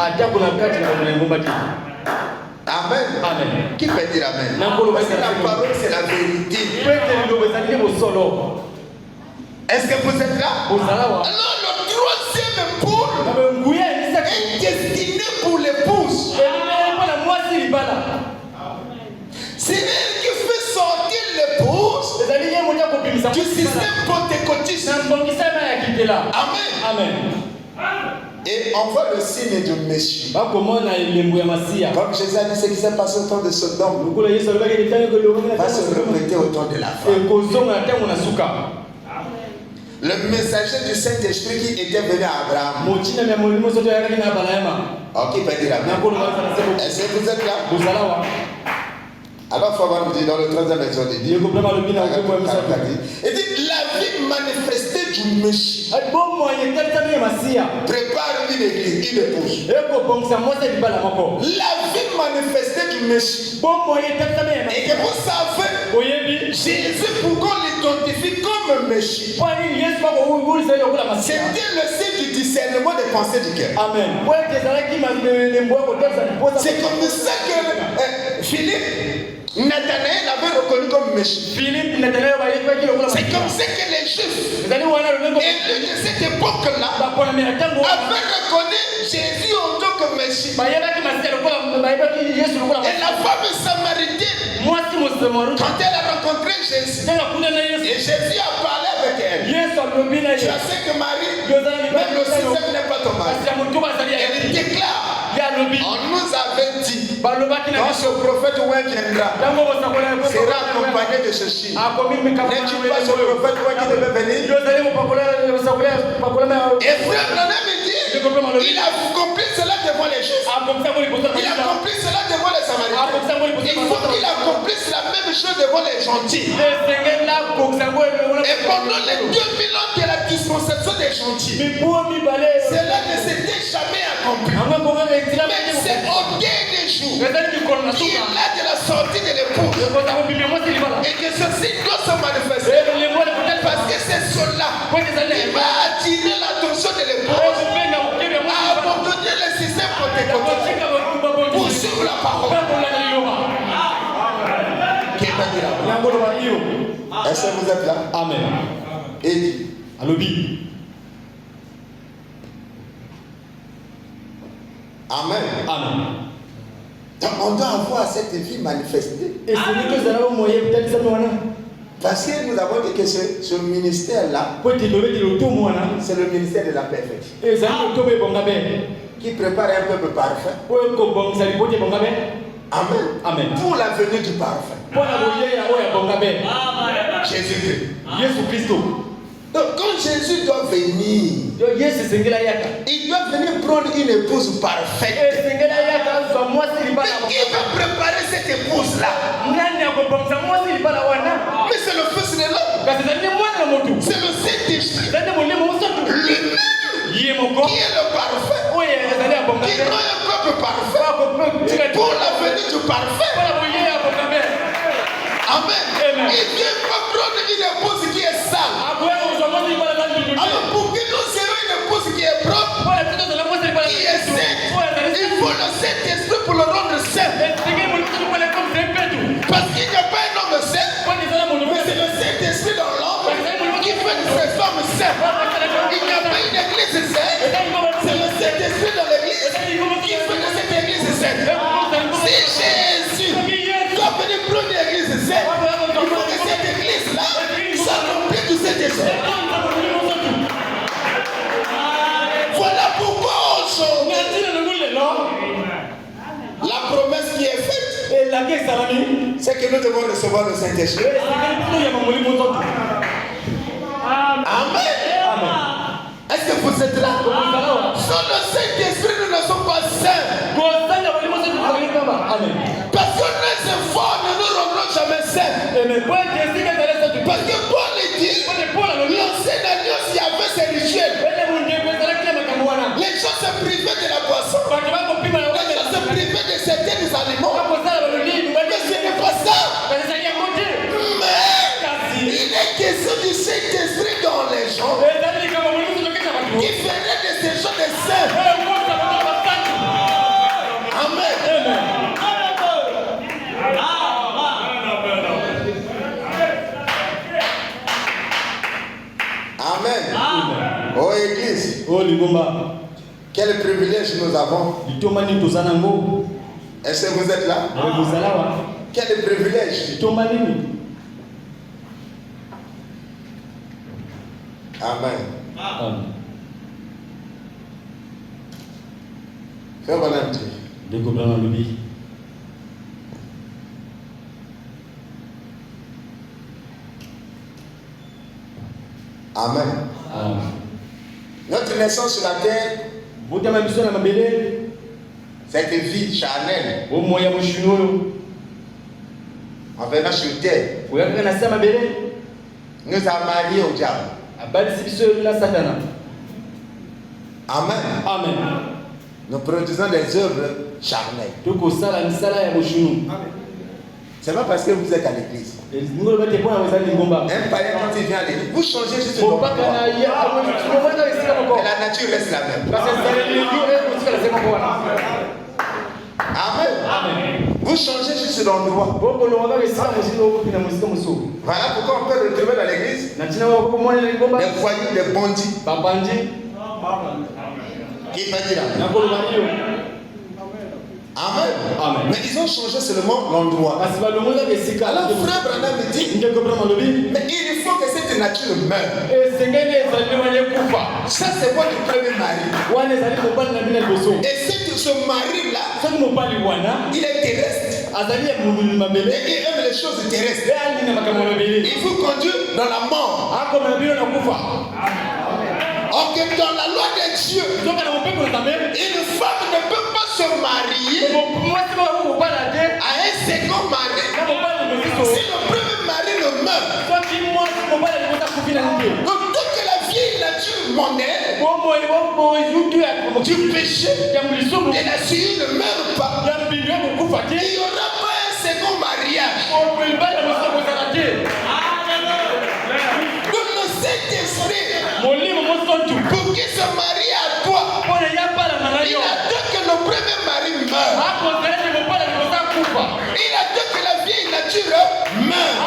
Amen. Amen. Qui peut dire amen? Parce que la parole c'est la vérité. Est-ce que vous êtes là? Alors le troisième pôle est destiné pour l'épouse. C'est elle qui fait sortir l'épouse du système pentecôtiste. Amen. Amen. Et on voit le signe du Messie. Comme Jésus a dit, ce qui s'est passé au temps de Sodome va se répéter au temps de la femme. Le messager du Saint-Esprit qui était venu à Abraham. Ok, il va dire amen. Est-ce que vous êtes là? Alors, il faut avoir dit dans le 3e exode, il dit la vie manifestée du Messie prépare une église, une épouse. La vie manifestée du Messie. Et que vous savez, Jésus, pourquoi on l'identifie comme Messie? C'était le signe du discernement des pensées du cœur. Amen. C'est comme ça que Philippe, Nathanaël avait reconnu comme Messie. C'est comme ça que les Juifs, élus de cette époque-là, avaient reconnu Jésus en tant que Messie. Et la femme samaritaine, quand elle a rencontré Jésus, et Jésus a parlé avec elle, tu as sais que Marie, même le système n'est pas ton mari. Elle déclare, on nous avait dit, quand ce prophète viendra, sera accompagné de ceci. N'est-ce pas ce prophète qui devait venir? Et frère Branham dit, il a accompli cela devant les Juifs. Il a accompli cela devant les Samaritains. Il faut qu'il accomplisse la même chose devant les gentils. Et pendant les 2000 ans de la dispensation des gentils, cela ne s'était jamais accompli. Mais c'est au dernier jour, il a de la sortie de l'épouse. Et que ceci doit se manifester. Parce que c'est cela qui va attirer l'attention de l'épouse à abandonner le système pentecôtiste pour suivre la parole. Est-ce que vous êtes là? Amen. Et dit, amen. Amen. Donc on doit avoir cette vie manifestée. Parce que nous avons dit que ce ministère-là, c'est le ministère de la perfection. Qui prépare un peuple parfait. Amen. Amen. Pour la venue du parfait. Jésus-Christ. Donc quand Jésus doit venir, il doit venir prendre une épouse parfaite. Mais qui va préparer cette épouse-là? Mais c'est le Fils de l'homme. C'est le Saint-Esprit. Lui-même qui est le parfait. Qui rend un peuple parfait. Pour la venue du parfait. Amen. Il vient pas prendre une épouse qui est sale. Alors pour que nous ayons une épouse qui est propre, qui est sainte, il faut le Saint-Esprit pour le rendre saint. Parce qu'il n'y a pas un homme saint, mais c'est le Saint-Esprit dans l'homme qui fait de ces hommes saints. Il n'y a pas une église sainte, c'est le Saint-Esprit dans l'église qui fait de cette église sainte. Si Jésus doit venir prendre une église sainte, il faut que cette église-là soit remplie du Saint-Esprit. Voilà pourquoi aujourd'hui, la promesse qui est faite, c'est que nous devons recevoir le Saint-Esprit. Amen. Est-ce que vous êtes là? Sans le Saint-Esprit, nous ne sommes pas saints. Parce que nos efforts ne nous rendront jamais saints. Parce que Paul dit, l'ancienne alliance, il y avait ses rituels. Les gens se privaient de la boisson. Les gens se privaient de certains aliments. Mais ce n'est pas ça. Mais il est question du Saint-Esprit dans les gens qui ferait de ces gens des saints. Amen. Amen. Oh Église. Oh Ligomba. Quel privilège nous avons. Est-ce que vous êtes là? Quel privilège. Amen. Fais bon un truc. Amen. Notre naissance sur la terre, cette vie charnelle, en venant sur terre, nous a mariés au diable. Amen. Nous produisons des œuvres charnelles. C'est pas parce que vous êtes à l'église. Un païen, quand il vient à l'église, vous changez juste le nom. Mais la nature reste la même. Amen. Vous changez juste l'endroit. Voilà pourquoi on peut retrouver dans l'église des voyous, des bandits. Qui fait dire Amen. Mais ils ont changé seulement l'endroit. Alors frère Branham me dit, mais il faut que cette nature meure. Ça c'est votre premier mari. Et ce mari-là, il est terrestre. Et il aime les choses terrestres. Il vous conduit dans la mort. Ok, dans la loi de Dieu, une femme ne peut pas se marier à un second mari si le premier mari ne meurt. Donc, dès que la vieille nature mondaine du péché et la suie ne meurt pas, il n'y aura pas un second mariage. Donc, le Saint-Esprit, pour qu'il se marie à toi, il attend que le premier mari meure. Il attend que la vieille nature meure.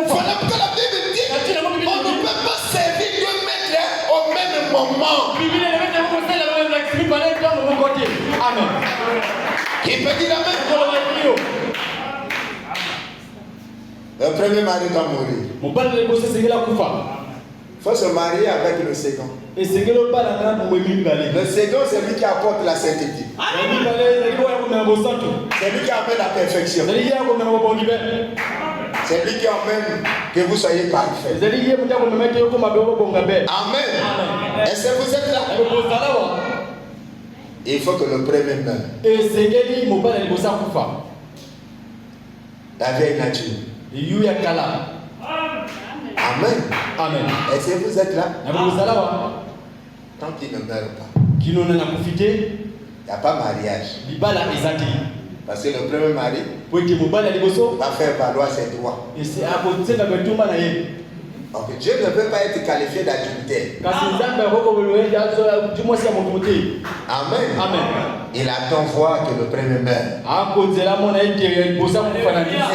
Voilà pourquoi la Bible dit on ne peut pas servir deux maîtres au même moment. Amen. Qui peut dire amen? Le premier mari doit mourir. Il faut se marier avec le second. Le second, c'est lui qui apporte la sainteté. C'est lui qui amène la perfection. C'est lui qui amène que vous soyez parfait. Amen. Est-ce que vous êtes là? Il faut que le premier meure. La vieille nature. Amen. Amen. Est-ce que vous êtes là? Tant qu'il ne meurt pas. Il n'y a pas mariage. Parce que le premier mari va faire valoir ses droits. Donc Dieu ne peut pas être qualifié d'adultère. Amen. Amen. Il attend voir que le premier meurt. Ce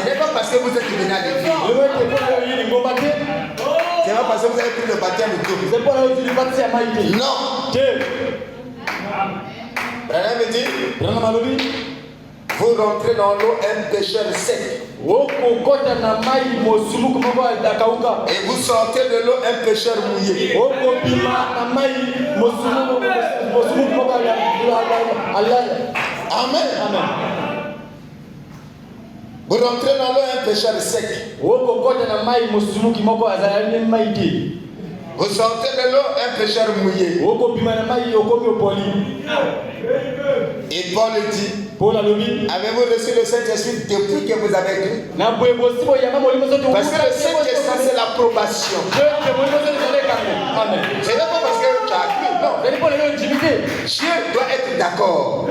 n'est pas parce que vous êtes venu à l'église. Ce n'est pas parce que vous avez pris le baptême double. Non. Branham dit, vous rentrez dans l'eau un pécheur sec. Et vous sortez de l'eau un pécheur mouillé. Amen. Amen. Vous rentrez dans l'eau un pécheur sec. Vous sortez de l'eau un pécheur mouillé. Et Paul dit, avez-vous reçu le Saint-Esprit depuis que vous avez cru? Parce que le Saint-Esprit, c'est l'approbation. Ce n'est pas parce que tu as cru, non. Dieu doit être d'accord.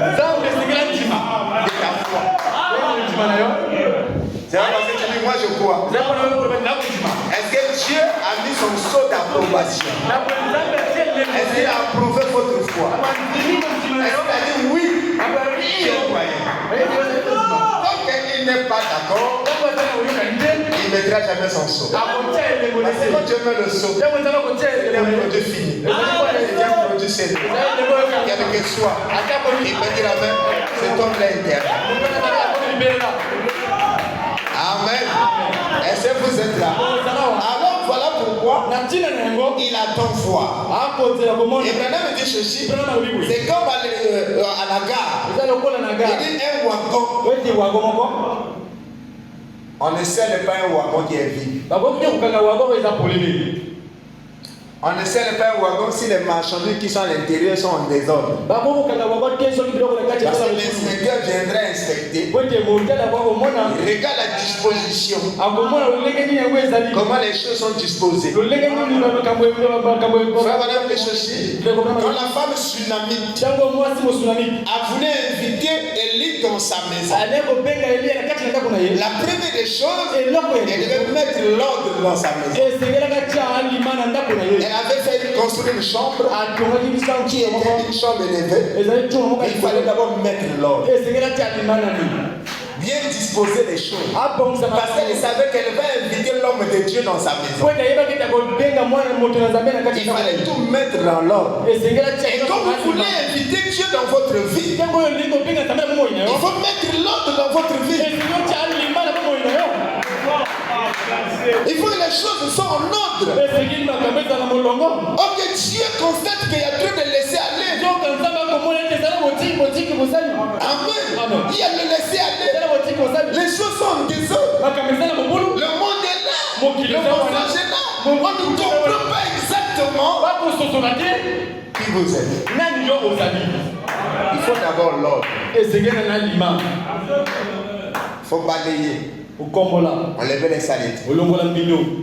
C'est pas parce que tu dis, moi je crois. Est-ce que Dieu a mis son sceau d'approbation? Est-ce qu'il a approuvé votre foi? Est-ce qu'il a dit oui? Il est croyant. Tant qu'il n'est pas d'accord, il ne mettra jamais son sceau. Parce que quand Dieu met le sceau, c'est un produit fini. C'est un produit sérieux. Quel que soit, il peut dire amen. Cet homme-là est éternel. Amen. Est-ce que vous êtes là? Alors voilà pourquoi il attend voir. Et Branham dit ceci, c'est comme à la gare. Il dit un wagon. On ne scelle pas un wagon qui est vide. On ne scelle pas un wagon si les marchandises qui sont à l'intérieur sont en désordre. Parce que l'inspecteur viendrait inspecter. Il regarde la disposition. Comment les choses sont disposées. Frère madame de ceci, quand la femme tsunamite a voulu inviter Élie dans sa maison, la première des choses, elle devait mettre l'ordre dans sa maison. Elle avait fait construire une chambre qui était une chambre élevée. Il fallait d'abord mettre l'ordre. Bien disposer les choses. Parce qu'elle savait qu'elle va inviter l'homme de Dieu dans sa maison. Il fallait tout mettre dans l'ordre. Et quand vous voulez inviter Dieu dans votre vie, il faut mettre l'ordre dans votre vie. Il faut que les choses soient en ordre. Ok, Dieu constate qu'il y a trop de laisser aller. Amen. Il y a le laisser aller. Les choses sont en désordre. Le monde est là. Le monde est là. On ne comprend pas exactement qui vous êtes. Il faut d'abord l'ordre. Il faut balayer. On lève les saletés. Il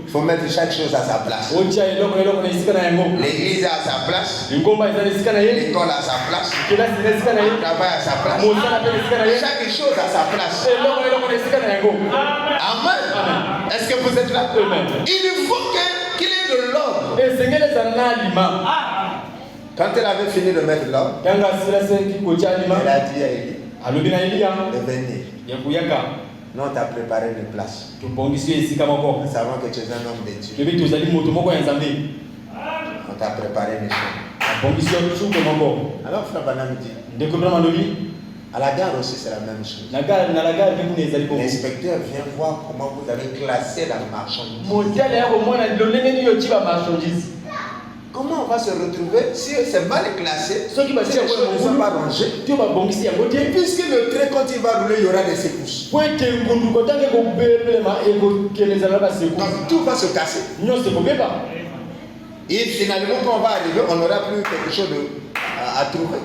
faut mettre chaque chose à sa place. L'église à sa place. L'école à sa place. Le travail à sa place. Chaque chose à sa place. Amen. Est-ce que vous êtes là? Il faut qu'il y ait de l'ordre. Quand elle avait fini de mettre l'ordre, elle a dit à Élie de venir. Non, tu as préparé une place. Nous savons que tu es un homme de Dieu. On t'a préparé une chambre. Alors Frère Branham dit, à la gare aussi c'est la même chose. L'inspecteur vient voir comment vous avez classé la marchandise. Comment on va se retrouver si c'est mal classé, si les choses ne sont pas rangées? Puisque le train, quand il va rouler, il y aura des secousses. Donc tout va se casser. Et finalement, quand on va arriver, on n'aura plus quelque chose à trouver.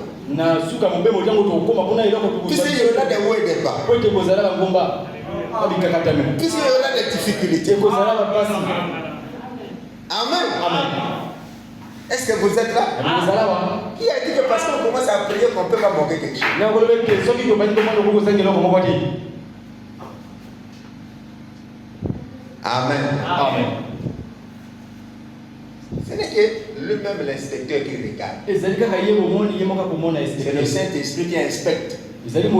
Puisqu'il y aura des hauts et des bas. Puisqu'il y aura des difficultés. Amen. Est-ce que vous êtes là? Qui a dit que parce qu'on commence à prier qu'on ne peut pas manquer quelque chose? Amen. Ce n'est que lui-même l'inspecteur qui regarde. C'est le Saint-Esprit qui inspecte. Ce n'est même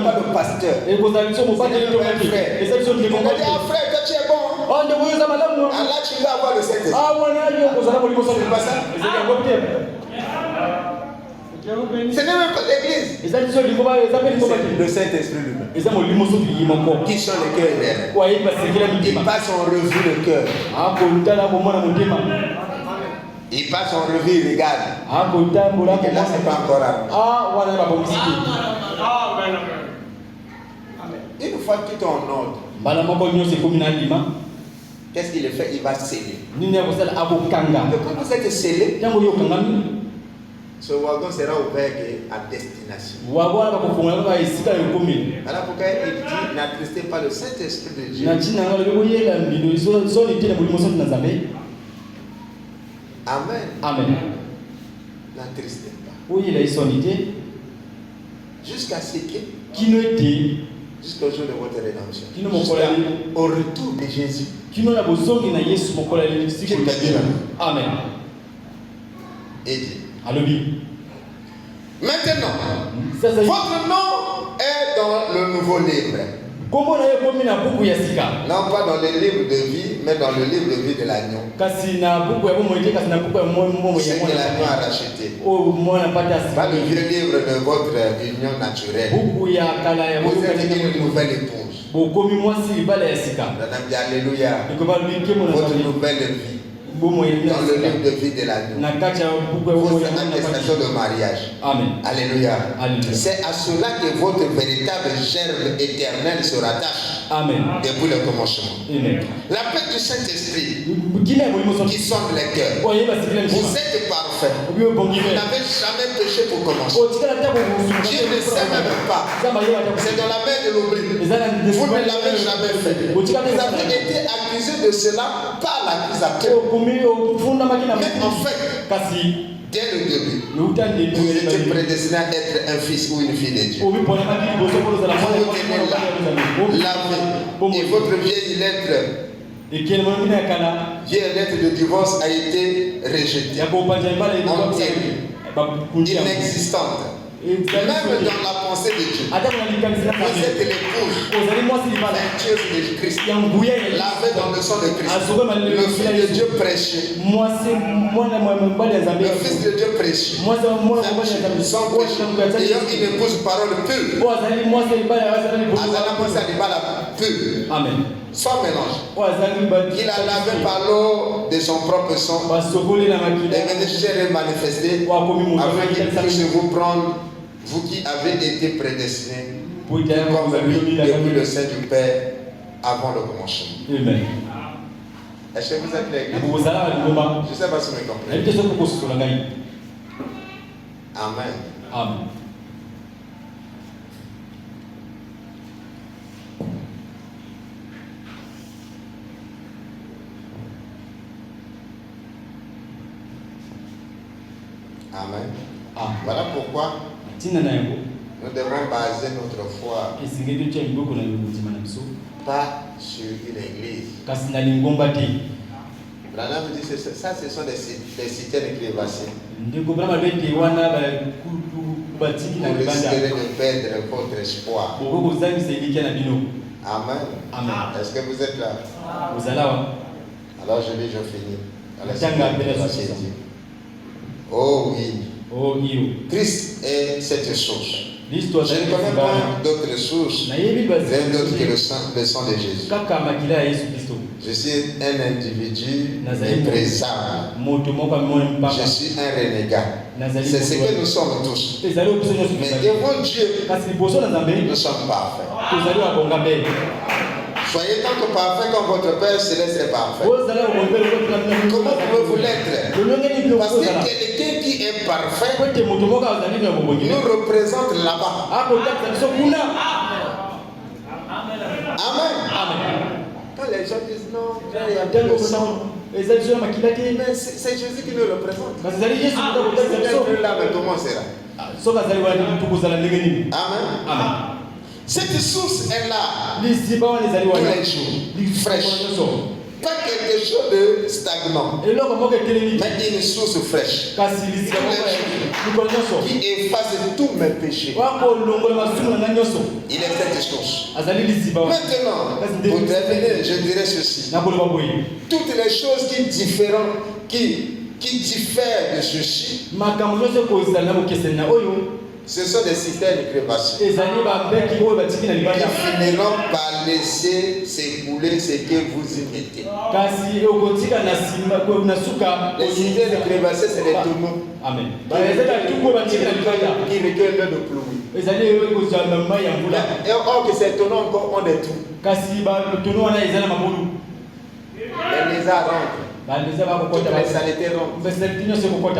pas le pasteur. Il m'a dit, frère, que tu es bon. Allah, tu vas avoir le Saint-Esprit. C'est pas ça? Ce n'est même pas l'église. C'est le Saint-Esprit lui-même. Qui sont les cœurs derrière. Il passe en revue le cœur. Il passe en revue, il regarde. Et là, c'est pas encore là. Une fois tout en ordre, qu'est-ce qu'il fait? Il va sceller. Quand vous êtes scellé, ce wagon sera ouvert à destination. Voilà pourquoi il dit n'attristez pas le Saint-Esprit de Dieu. Amen. N'attristez pas. Jusqu'à ce que jusqu'au jour de votre rédemption. Au retour de Jésus. Amen. Et dit. Maintenant, votre nom est dans le nouveau livre. Non pas dans le livre de vie, mais dans le livre de vie de l'agneau. C'est que l'agneau a racheté. Pas le vieux livre de votre union naturelle. Vous êtes une nouvelle épouse. Alléluia. Votre nouvelle vie. Dans le livre de vie de l'agneau. Votre attestation de mariage. Amen. Alléluia. C'est à cela que votre véritable germe éternel se rattache. Amen. Depuis le commencement. Amen. La paix du Saint-Esprit qui sonde les cœurs. Vous êtes parfait. Vous n'avez jamais péché pour commencer. Dieu ne sait même pas. C'est dans la main de l'oubli. Vous ne l'avez jamais fait. Vous avez été accusé de cela par l'accusateur. Mais en fait, dès le début, vous étiez prédestiné à être un fils ou une fille de Dieu. Vous tenez là, et votre vieille lettre de divorce a été rejetée, inexistante. Même dans la pensée de Dieu, vous êtes l'épouse vertueuse de Christ, lavée dans le sang de Christ. Le Fils de Dieu prêché. Le Fils de Dieu prêché. Sans péché. Ayant une épouse parole pure. Amen. Sans mélange. Il a lavé par l'eau de son propre sang. Et venez chercher manifester afin qu'il puisse vous prendre. Vous qui avez été prédestinés comme lui depuis le sein du Père avant le commencement. Amen. Est-ce que vous êtes l'église? Je ne sais pas si vous me comprenez. Amen. Amen. Amen. Voilà pourquoi nous devons baser notre foi pas sur une église. Branham dit que ça, ce sont des citernes crévassées. Vous risquerez de perdre votre espoir. Amen. Est-ce que vous êtes là? Alors je finis. Oh oui. Christ est cette source. Je ne connais pas d'autres sources, rien d'autre que le sang de Jésus. Je suis un individu méprisable. Je suis un renégat. C'est ce que nous sommes tous. Mais devant Dieu, nous sommes parfaits. Soyez tant que parfait comme votre Père Céleste est parfait. Comment pouvez-vous l'être? Parce que quelqu'un qui est parfait nous représente là-bas. Amen. Quand les gens disent non, il y a tel sang, mais c'est Jésus qui nous représente. Là, mais comment c'est là? Amen. Cette source est là tous les jours, fraîche. Pas quelque chose de stagnant, mais une source fraîche qui efface tous mes péchés. Il est cette source. Maintenant, pour terminer, je dirais ceci. Toutes les choses qui diffèrent de ceci, ce sont des citernes crévassées qui finiront par laisser s'écouler ce que vous y mettez. Les citernes crévassées, c'est les tonneaux. Amen. Qui recueillent l'eau de pluie. Et or que ces tonneaux encore ont des trous. Les lézards rentrent. Les saletés rentrent.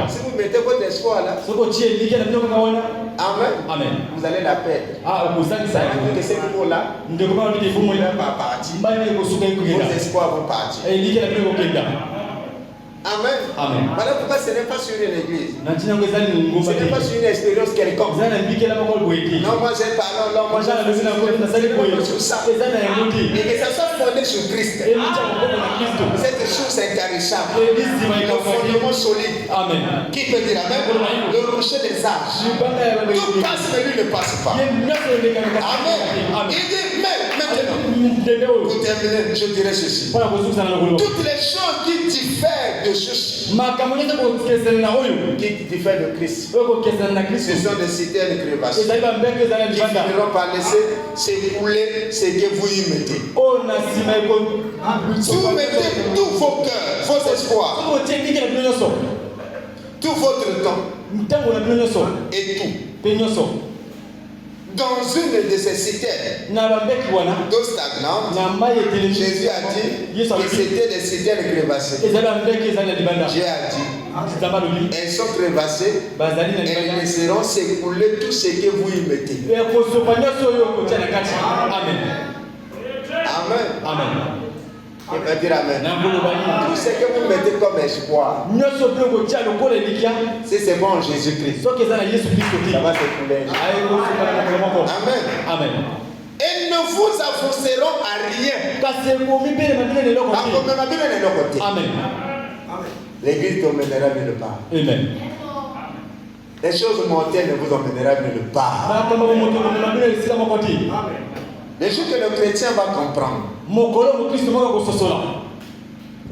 Si vous mettez votre espoir là, Amen. Vous allez la perdre. Que ces mots là ne vont pas partir. Vos espoirs vont partir. Amen. Voilà pourquoi ce n'est pas sur une église. Ce n'est pas sur une expérience quelconque. Non, moi j'ai parlé, non, moi j'ai sur ça. Et que ça soit fondé sur Christ. Cette source intarissable. Le fondement solide. Amen. Qui peut dire Amen? Le rocher des âges. Tout passe, mais lui ne passe pas. Amen. Il dit, mais maintenant, pour terminer, je dirais ceci. Toutes les choses qui diffèrent de ceci, qui diffèrent de Christ, ce sont des citernes crévassées qui finiront par laisser s'écouler ce que vous y mettez. Vous mettez tous vos cœurs, vos espoirs, tout votre temps et tout dans une de ces citernes d'eau stagnante. Jésus a dit que c'était des citernes crévassées. Dieu a dit elles sont crévassées, elles laisseront s'écouler tout ce que vous y mettez. Amen. Il va dire Amen. Tout ce que vous mettez comme espoir, si c'est bon en Jésus-Christ, ça va s'écouler. Amen. Et ne vous avanceront à rien. Amen. L'église t'emmènera nulle part. Amen. Les choses montaines ne vous emmèneront nulle part. Les choses que le chrétien va comprendre,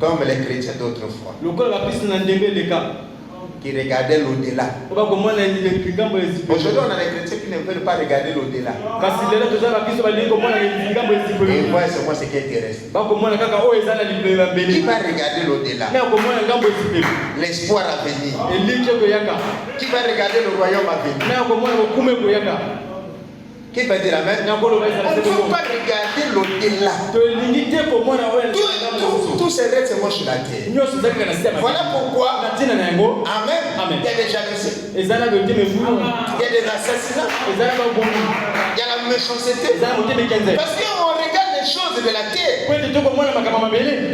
comme les chrétiens d'autrefois, qui regardaient l'au-delà. Aujourd'hui, on a des chrétiens qui ne veulent pas regarder l'au-delà. Et moi, c'est moi ce qui intéresse. Qui va regarder l'au-delà? L'espoir à venir. Qui va regarder le royaume à venir? Qui va dire Amen? On ne peut pas regarder l'au-delà. Tout se reste seulement sur la terre. Voilà pourquoi, Amen, il y a des jalousies, il y a des assassinats, il y a la méchanceté. Parce qu'on regarde les choses de la terre.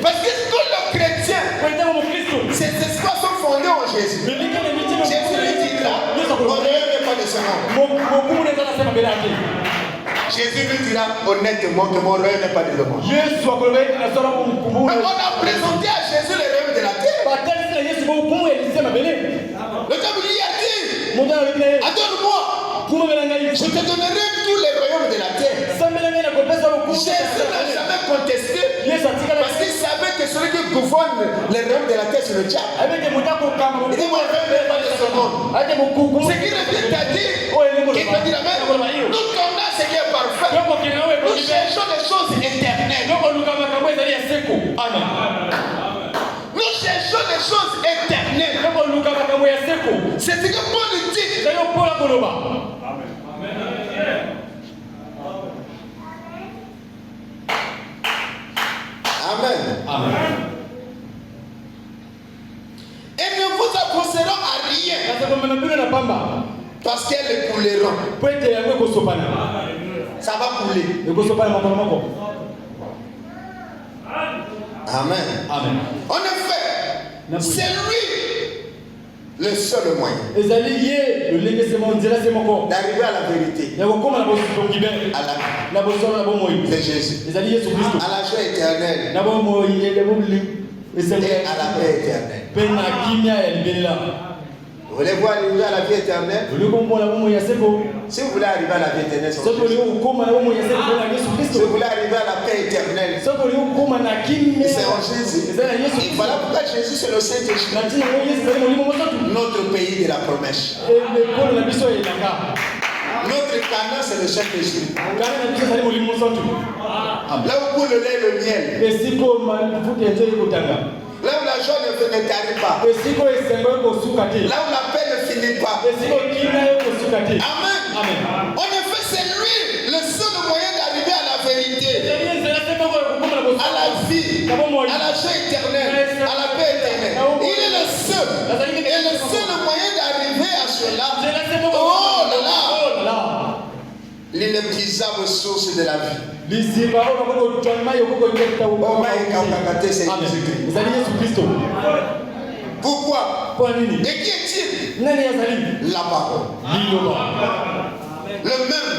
Parce que tous les chrétiens, ces espoirs sont fondés en Jésus. Jésus lui dit là, on ne rêve pas de ce monde. Jésus lui dira honnêtement que mon rêve n'est pas de demande. Mais on a présenté à Jésus les rêves de la terre. Le diable lui a dit, adonne-moi, je te donnerai tous les royaumes de la terre. Jésus n'a jamais contesté parce qu'il savait que celui qui gouverne les royaumes de la terre, c'est le diable. Il dit, mon rêve n'est pas de ce monde. Ce qui revient à dire, qui peut dire Amen, nous tombons ce qui est parfait. Nous cherchons des choses éternelles. Amen. Nous cherchons des choses éternelles. C'est ce que Paul dit. Amen. Et ne vous avanceront à rien. Parce qu'elles couleront. Ça va Amen. Amen. En effet, c'est lui le seul moyen d'arriver à la vérité, à la vie. C'est Jésus. À la joie éternelle et à la paix éternelle. Vous voulez voir arriver à la vie éternelle? Si vous voulez arriver à la vie éternelle, si vous voulez arriver à la paix éternelle, c'est en Jésus. Et voilà pourquoi Jésus c'est le Saint-Esprit. Notre pays de la promesse. Notre Canaan c'est le Saint-Esprit. Là où coule le lait et le miel. Là où la joie ne t'arrive pas. Là où la paix ne finit pas. Amen. Amen. En effet, c'est lui le seul moyen d'arriver à la vérité, à la vie, à la joie éternelle, à la paix éternelle. Il est le seul. Et le seul moyen d'arriver à cela, oh là là, l'inépuisable source de la vie. Pourquoi? Et qui est-il? La parole. Le même.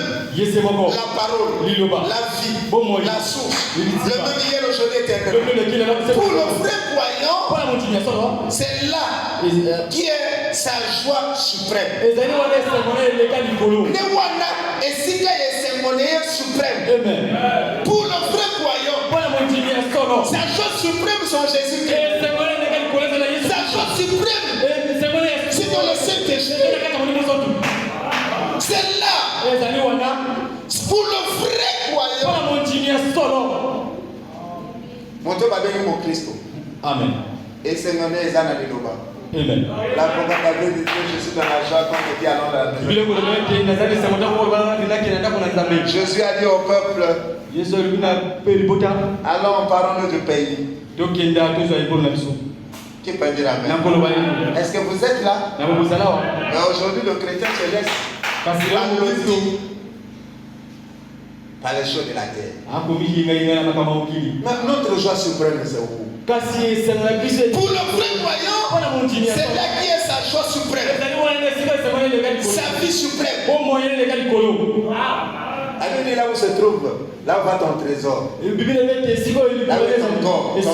La parole. La vie. La source. Le même hier, aujourd'hui, éternel. Pour le vrai croyant, c'est là qui est sa joie suprême. Pour le vrai croyant, sa joie suprême c'est Jésus-Christ. Sa joie suprême c'est dans le Saint-Esprit. C'est là pour le vrai croyant. Mon Dieu va bénir mon Christ. Amen. Et c'est mon les ânes à l'Iloba. Amen. La propagande de Dieu, je suis dans la joie quand je dis allons dans la maison. Jésus a dit au peuple, allons, parlons du pays. Qui peut dire amen? Est-ce que vous êtes là? Mais aujourd'hui, le chrétien se laisse par les choses de la terre. Mais notre joie suprême, c'est où? Pour le vrai croyant, c'est là qui est sa joie suprême, sa vie suprême. Allez là où se trouve, là où va ton trésor. Là où est ton corps. C'est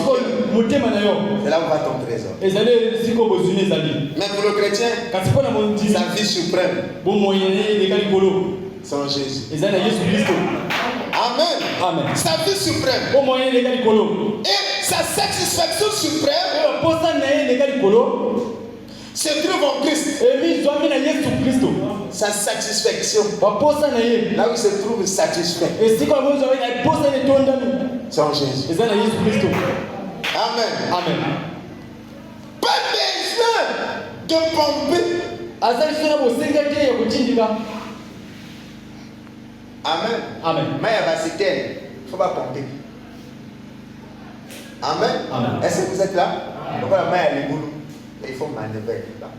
là où va ton trésor. Mais pour le chrétien, sa vie suprême, c'est en Jésus. Amen. Amen. Sa vie suprême. Et sa satisfaction suprême se trouve en Christ. Sa satisfaction. Là où il se trouve satisfait. C'est en Jésus. Amen. Amen. Pas besoin de pomper. Amen. Amen. Mais il y a la citerne. Il ne faut pas pomper. Amen. Amen. Est-ce que vous êtes là? Pourquoi la main est boulot? Il faut manœuvrer là.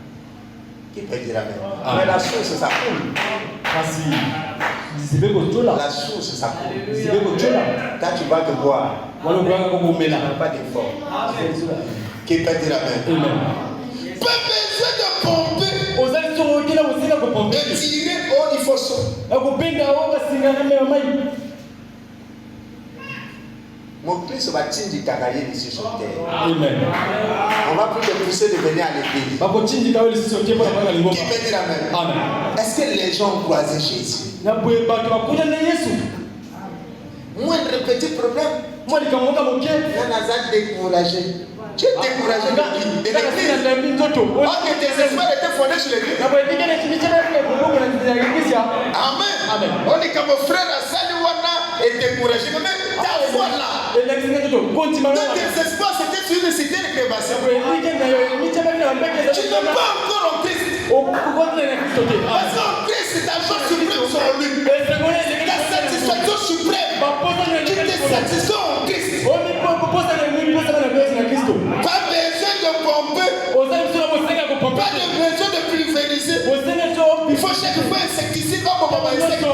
Qui peut dire amen? Mais la source, ça coule. La source, ça coule. Quand tu vas te boire, tu n'as pas d'effort. Qui peut dire amen? Pas besoin de pomper. De tirer au il faut ça. Mon Christ va t'indiquer cagailler ici sur terre. Amen. On va plus te pousser de venir à l'église. Qui peut dire amen? Amen. Est-ce que les gens ont croisé Jésus? Moindre petit problème. Il y en a découragé. Tu es découragé de l'église. Oh, que tes espoirs étaient fondés sur l'église. Amen. Amen. On dit que mon frère a salué est découragé. Mais ta foi là. Donc tes espoirs c'était sur une cité de création. Tu n'es pas encore en Christ. Parce qu'en Christ, ta joie suprême sur lui. Ta satisfaction suprême. Tu te satisfais en Christ. Pas besoin de pomper. Pas de besoin de pulvériser. Il faut chaque fois insecticide comme pour insecte.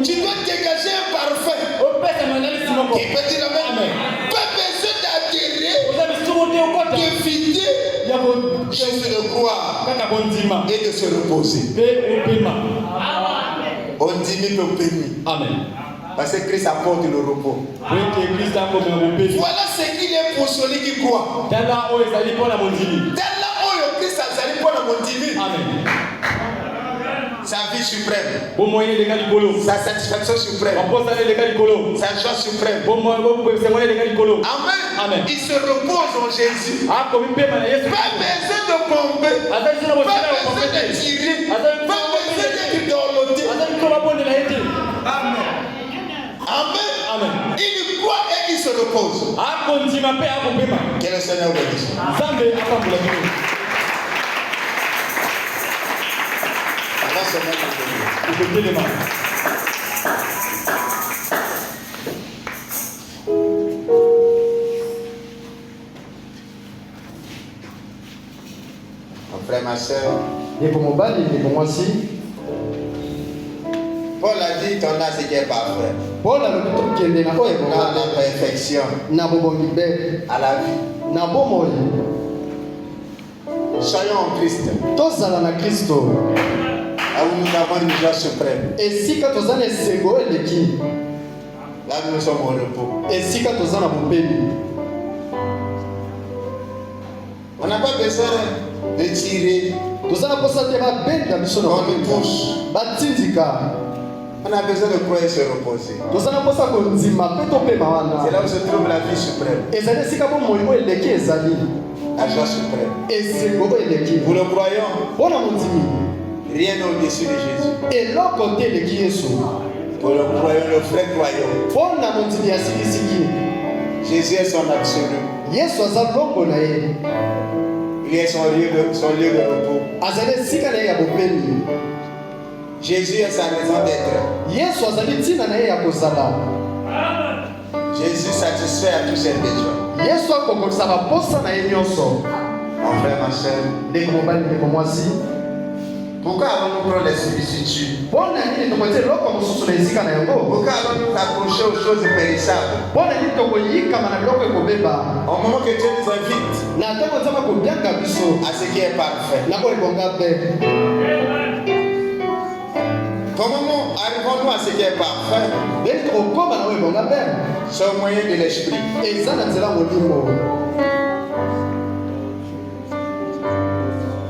Tu dois dégager un parfum. Qui peut dire amen. Pas besoin d'attirer, d'éviter juste de croire et de se reposer. On dit le permis. Amen. Parce que Christ apporte le repos. Voilà ce qu'il est pour celui qui croit. Amen. Sa vie suprême, sa satisfaction suprême, sa joie suprême. Amen. Il se repose en Jésus. Pas besoin de pomper, pas besoin de tirer, pas besoin d'être dorloté. Amen. Amen. Amen. Il croit et il se repose. Que le Seigneur bénisse. Mon frère, ma soeur, Paul a dit qu'on a ce qui est parfait. Paul a dit qu'on a la perfection à la vie. Soyons en Christ. Là où nous avons une joie suprême. Là où nous sommes au repos. On n'a pas besoin de tirer. On nous pousse. On a besoin de croire et se reposer. C'est là où se trouve la vie suprême. La joie suprême. Pour le croyant, rien au-dessus de Jésus. Pour le croyant, le vrai croyant, Jésus est son absolu. Il est son lieu de repos. Jésus est sa raison d'être. Jésus satisfait à tous ses besoins. Mon frère, ma soeur, pourquoi allons-nous prendre les sollicitudes? Pourquoi allons-nous nous accrocher aux choses périssables? Au moment que Dieu nous invite à ce qui est parfait. Comment arrivons-nous à ce qui est parfait? C'est au moyen de l'esprit.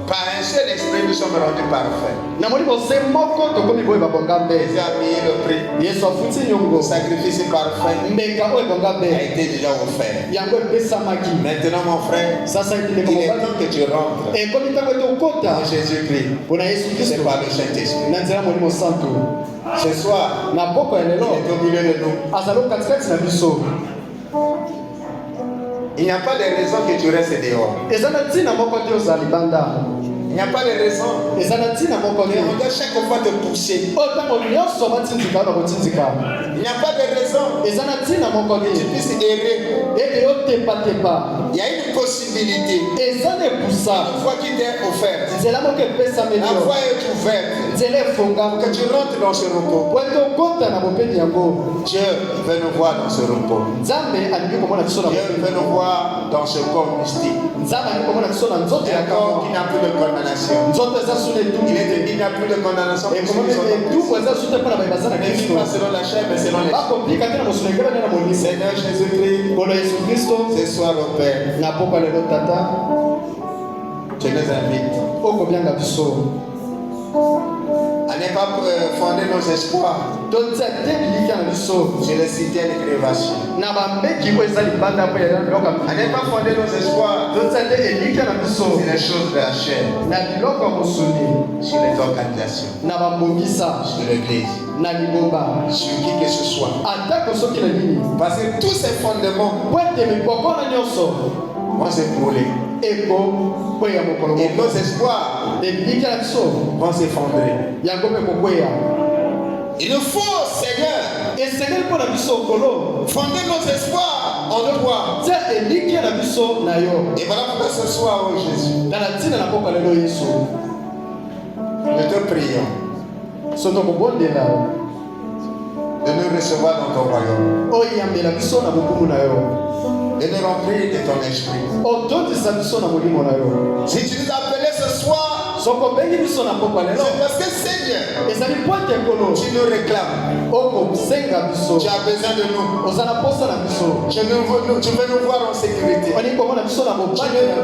Par un seul esprit, nous sommes rendus parfaits. Jésus a payé le prix. Le sacrifice parfait a été déjà offert. Maintenant, mon frère, il est temps que tu rentres en Jésus-Christ. C'est par le Saint-Esprit. Ce soir, il est au milieu de nous. Il n'y a pas de raison que tu restes dehors. Il n'y a pas de raison. On doit chaque fois te pousser. Il n'y a pas de raison que tu puisses errer. Il y a une possibilité. La voie qui t'est offerte, la voie est ouverte. Que tu rentres dans ce repos. Dieu veut nous voir dans ce repos. Dieu veut nous voir dans ce corps mystique. Un corps qui n'a plus de condamnation. Il est dit qu'il n'y a plus de condamnation. Ne vis pas selon la chair, mais selon l'esprit. Seigneur Jésus-Christ, ce soir au Père, tu nous invites à ne pas fonder nos espoirs sur les cité de l'élévation. À ne pas fonder nos espoirs sur les choses de la chair, sur les organisations, sur l'église, sur qui que ce soit. Parce que tous ces fondements vont s'écrouler. Et nos espoirs vont s'effondrer. Il nous faut, Seigneur, fonder nos espoirs en toi. Et voilà pourquoi ce soir, oh Jésus, nous te prions de nous recevoir dans ton royaume. De nous remplir de ton esprit. Si tu nous as appelés ce soir, c'est parce que Seigneur, tu nous réclames. Tu as besoin de nous. Tu veux nous voir en sécurité.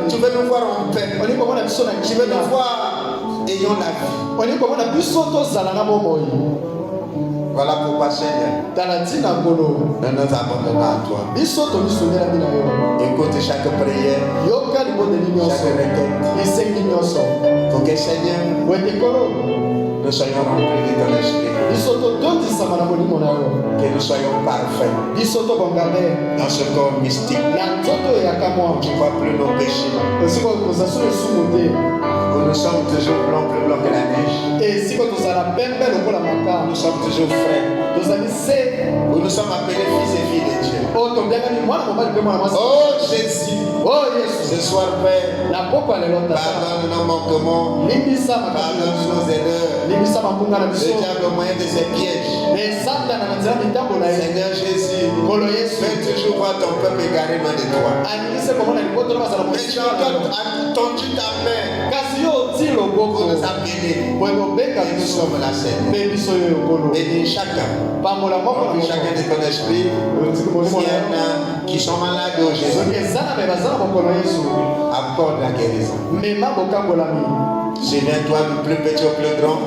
Tu veux nous voir en paix. Tu veux nous voir ayant la vie. Voilà pourquoi, Seigneur, nous nous abandonnons à toi. Écoute chaque prière, chaque requête. Pour que, Seigneur, nous soyons remplis de ton esprit. Que nous soyons parfaits dans ce corps mystique. Tu ne vois plus nos péchés. Nous sommes toujours blancs, plus blancs que la neige. Nous sommes toujours frais. Nous sommes appelés fils et filles de Dieu. Oh Jésus, ce soir, Père, pardonne nos manquements, pardonne nos erreurs. Le diable au moyen de ses pièges. Seigneur Jésus, fais toujours voir ton peuple égaré loin de toi. Mais tu as tendu ta main pour nous appeler. Et nous sommes là, Seigneur. Bénis chacun. Remplis chacun de ton esprit. S'il y en a qui sont malades aujourd'hui, accorde la guérison. Souviens-toi du plus petit au plus grand.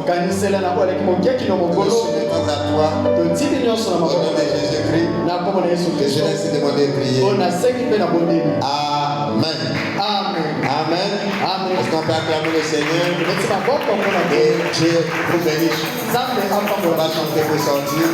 Nous soumettons à toi. Au nom de Jésus-Christ, que je laisse demander de prier. Amen. Amen. Est-ce qu'on peut acclamer le Seigneur? Et Dieu vous bénisse. On va chanter pour sortir.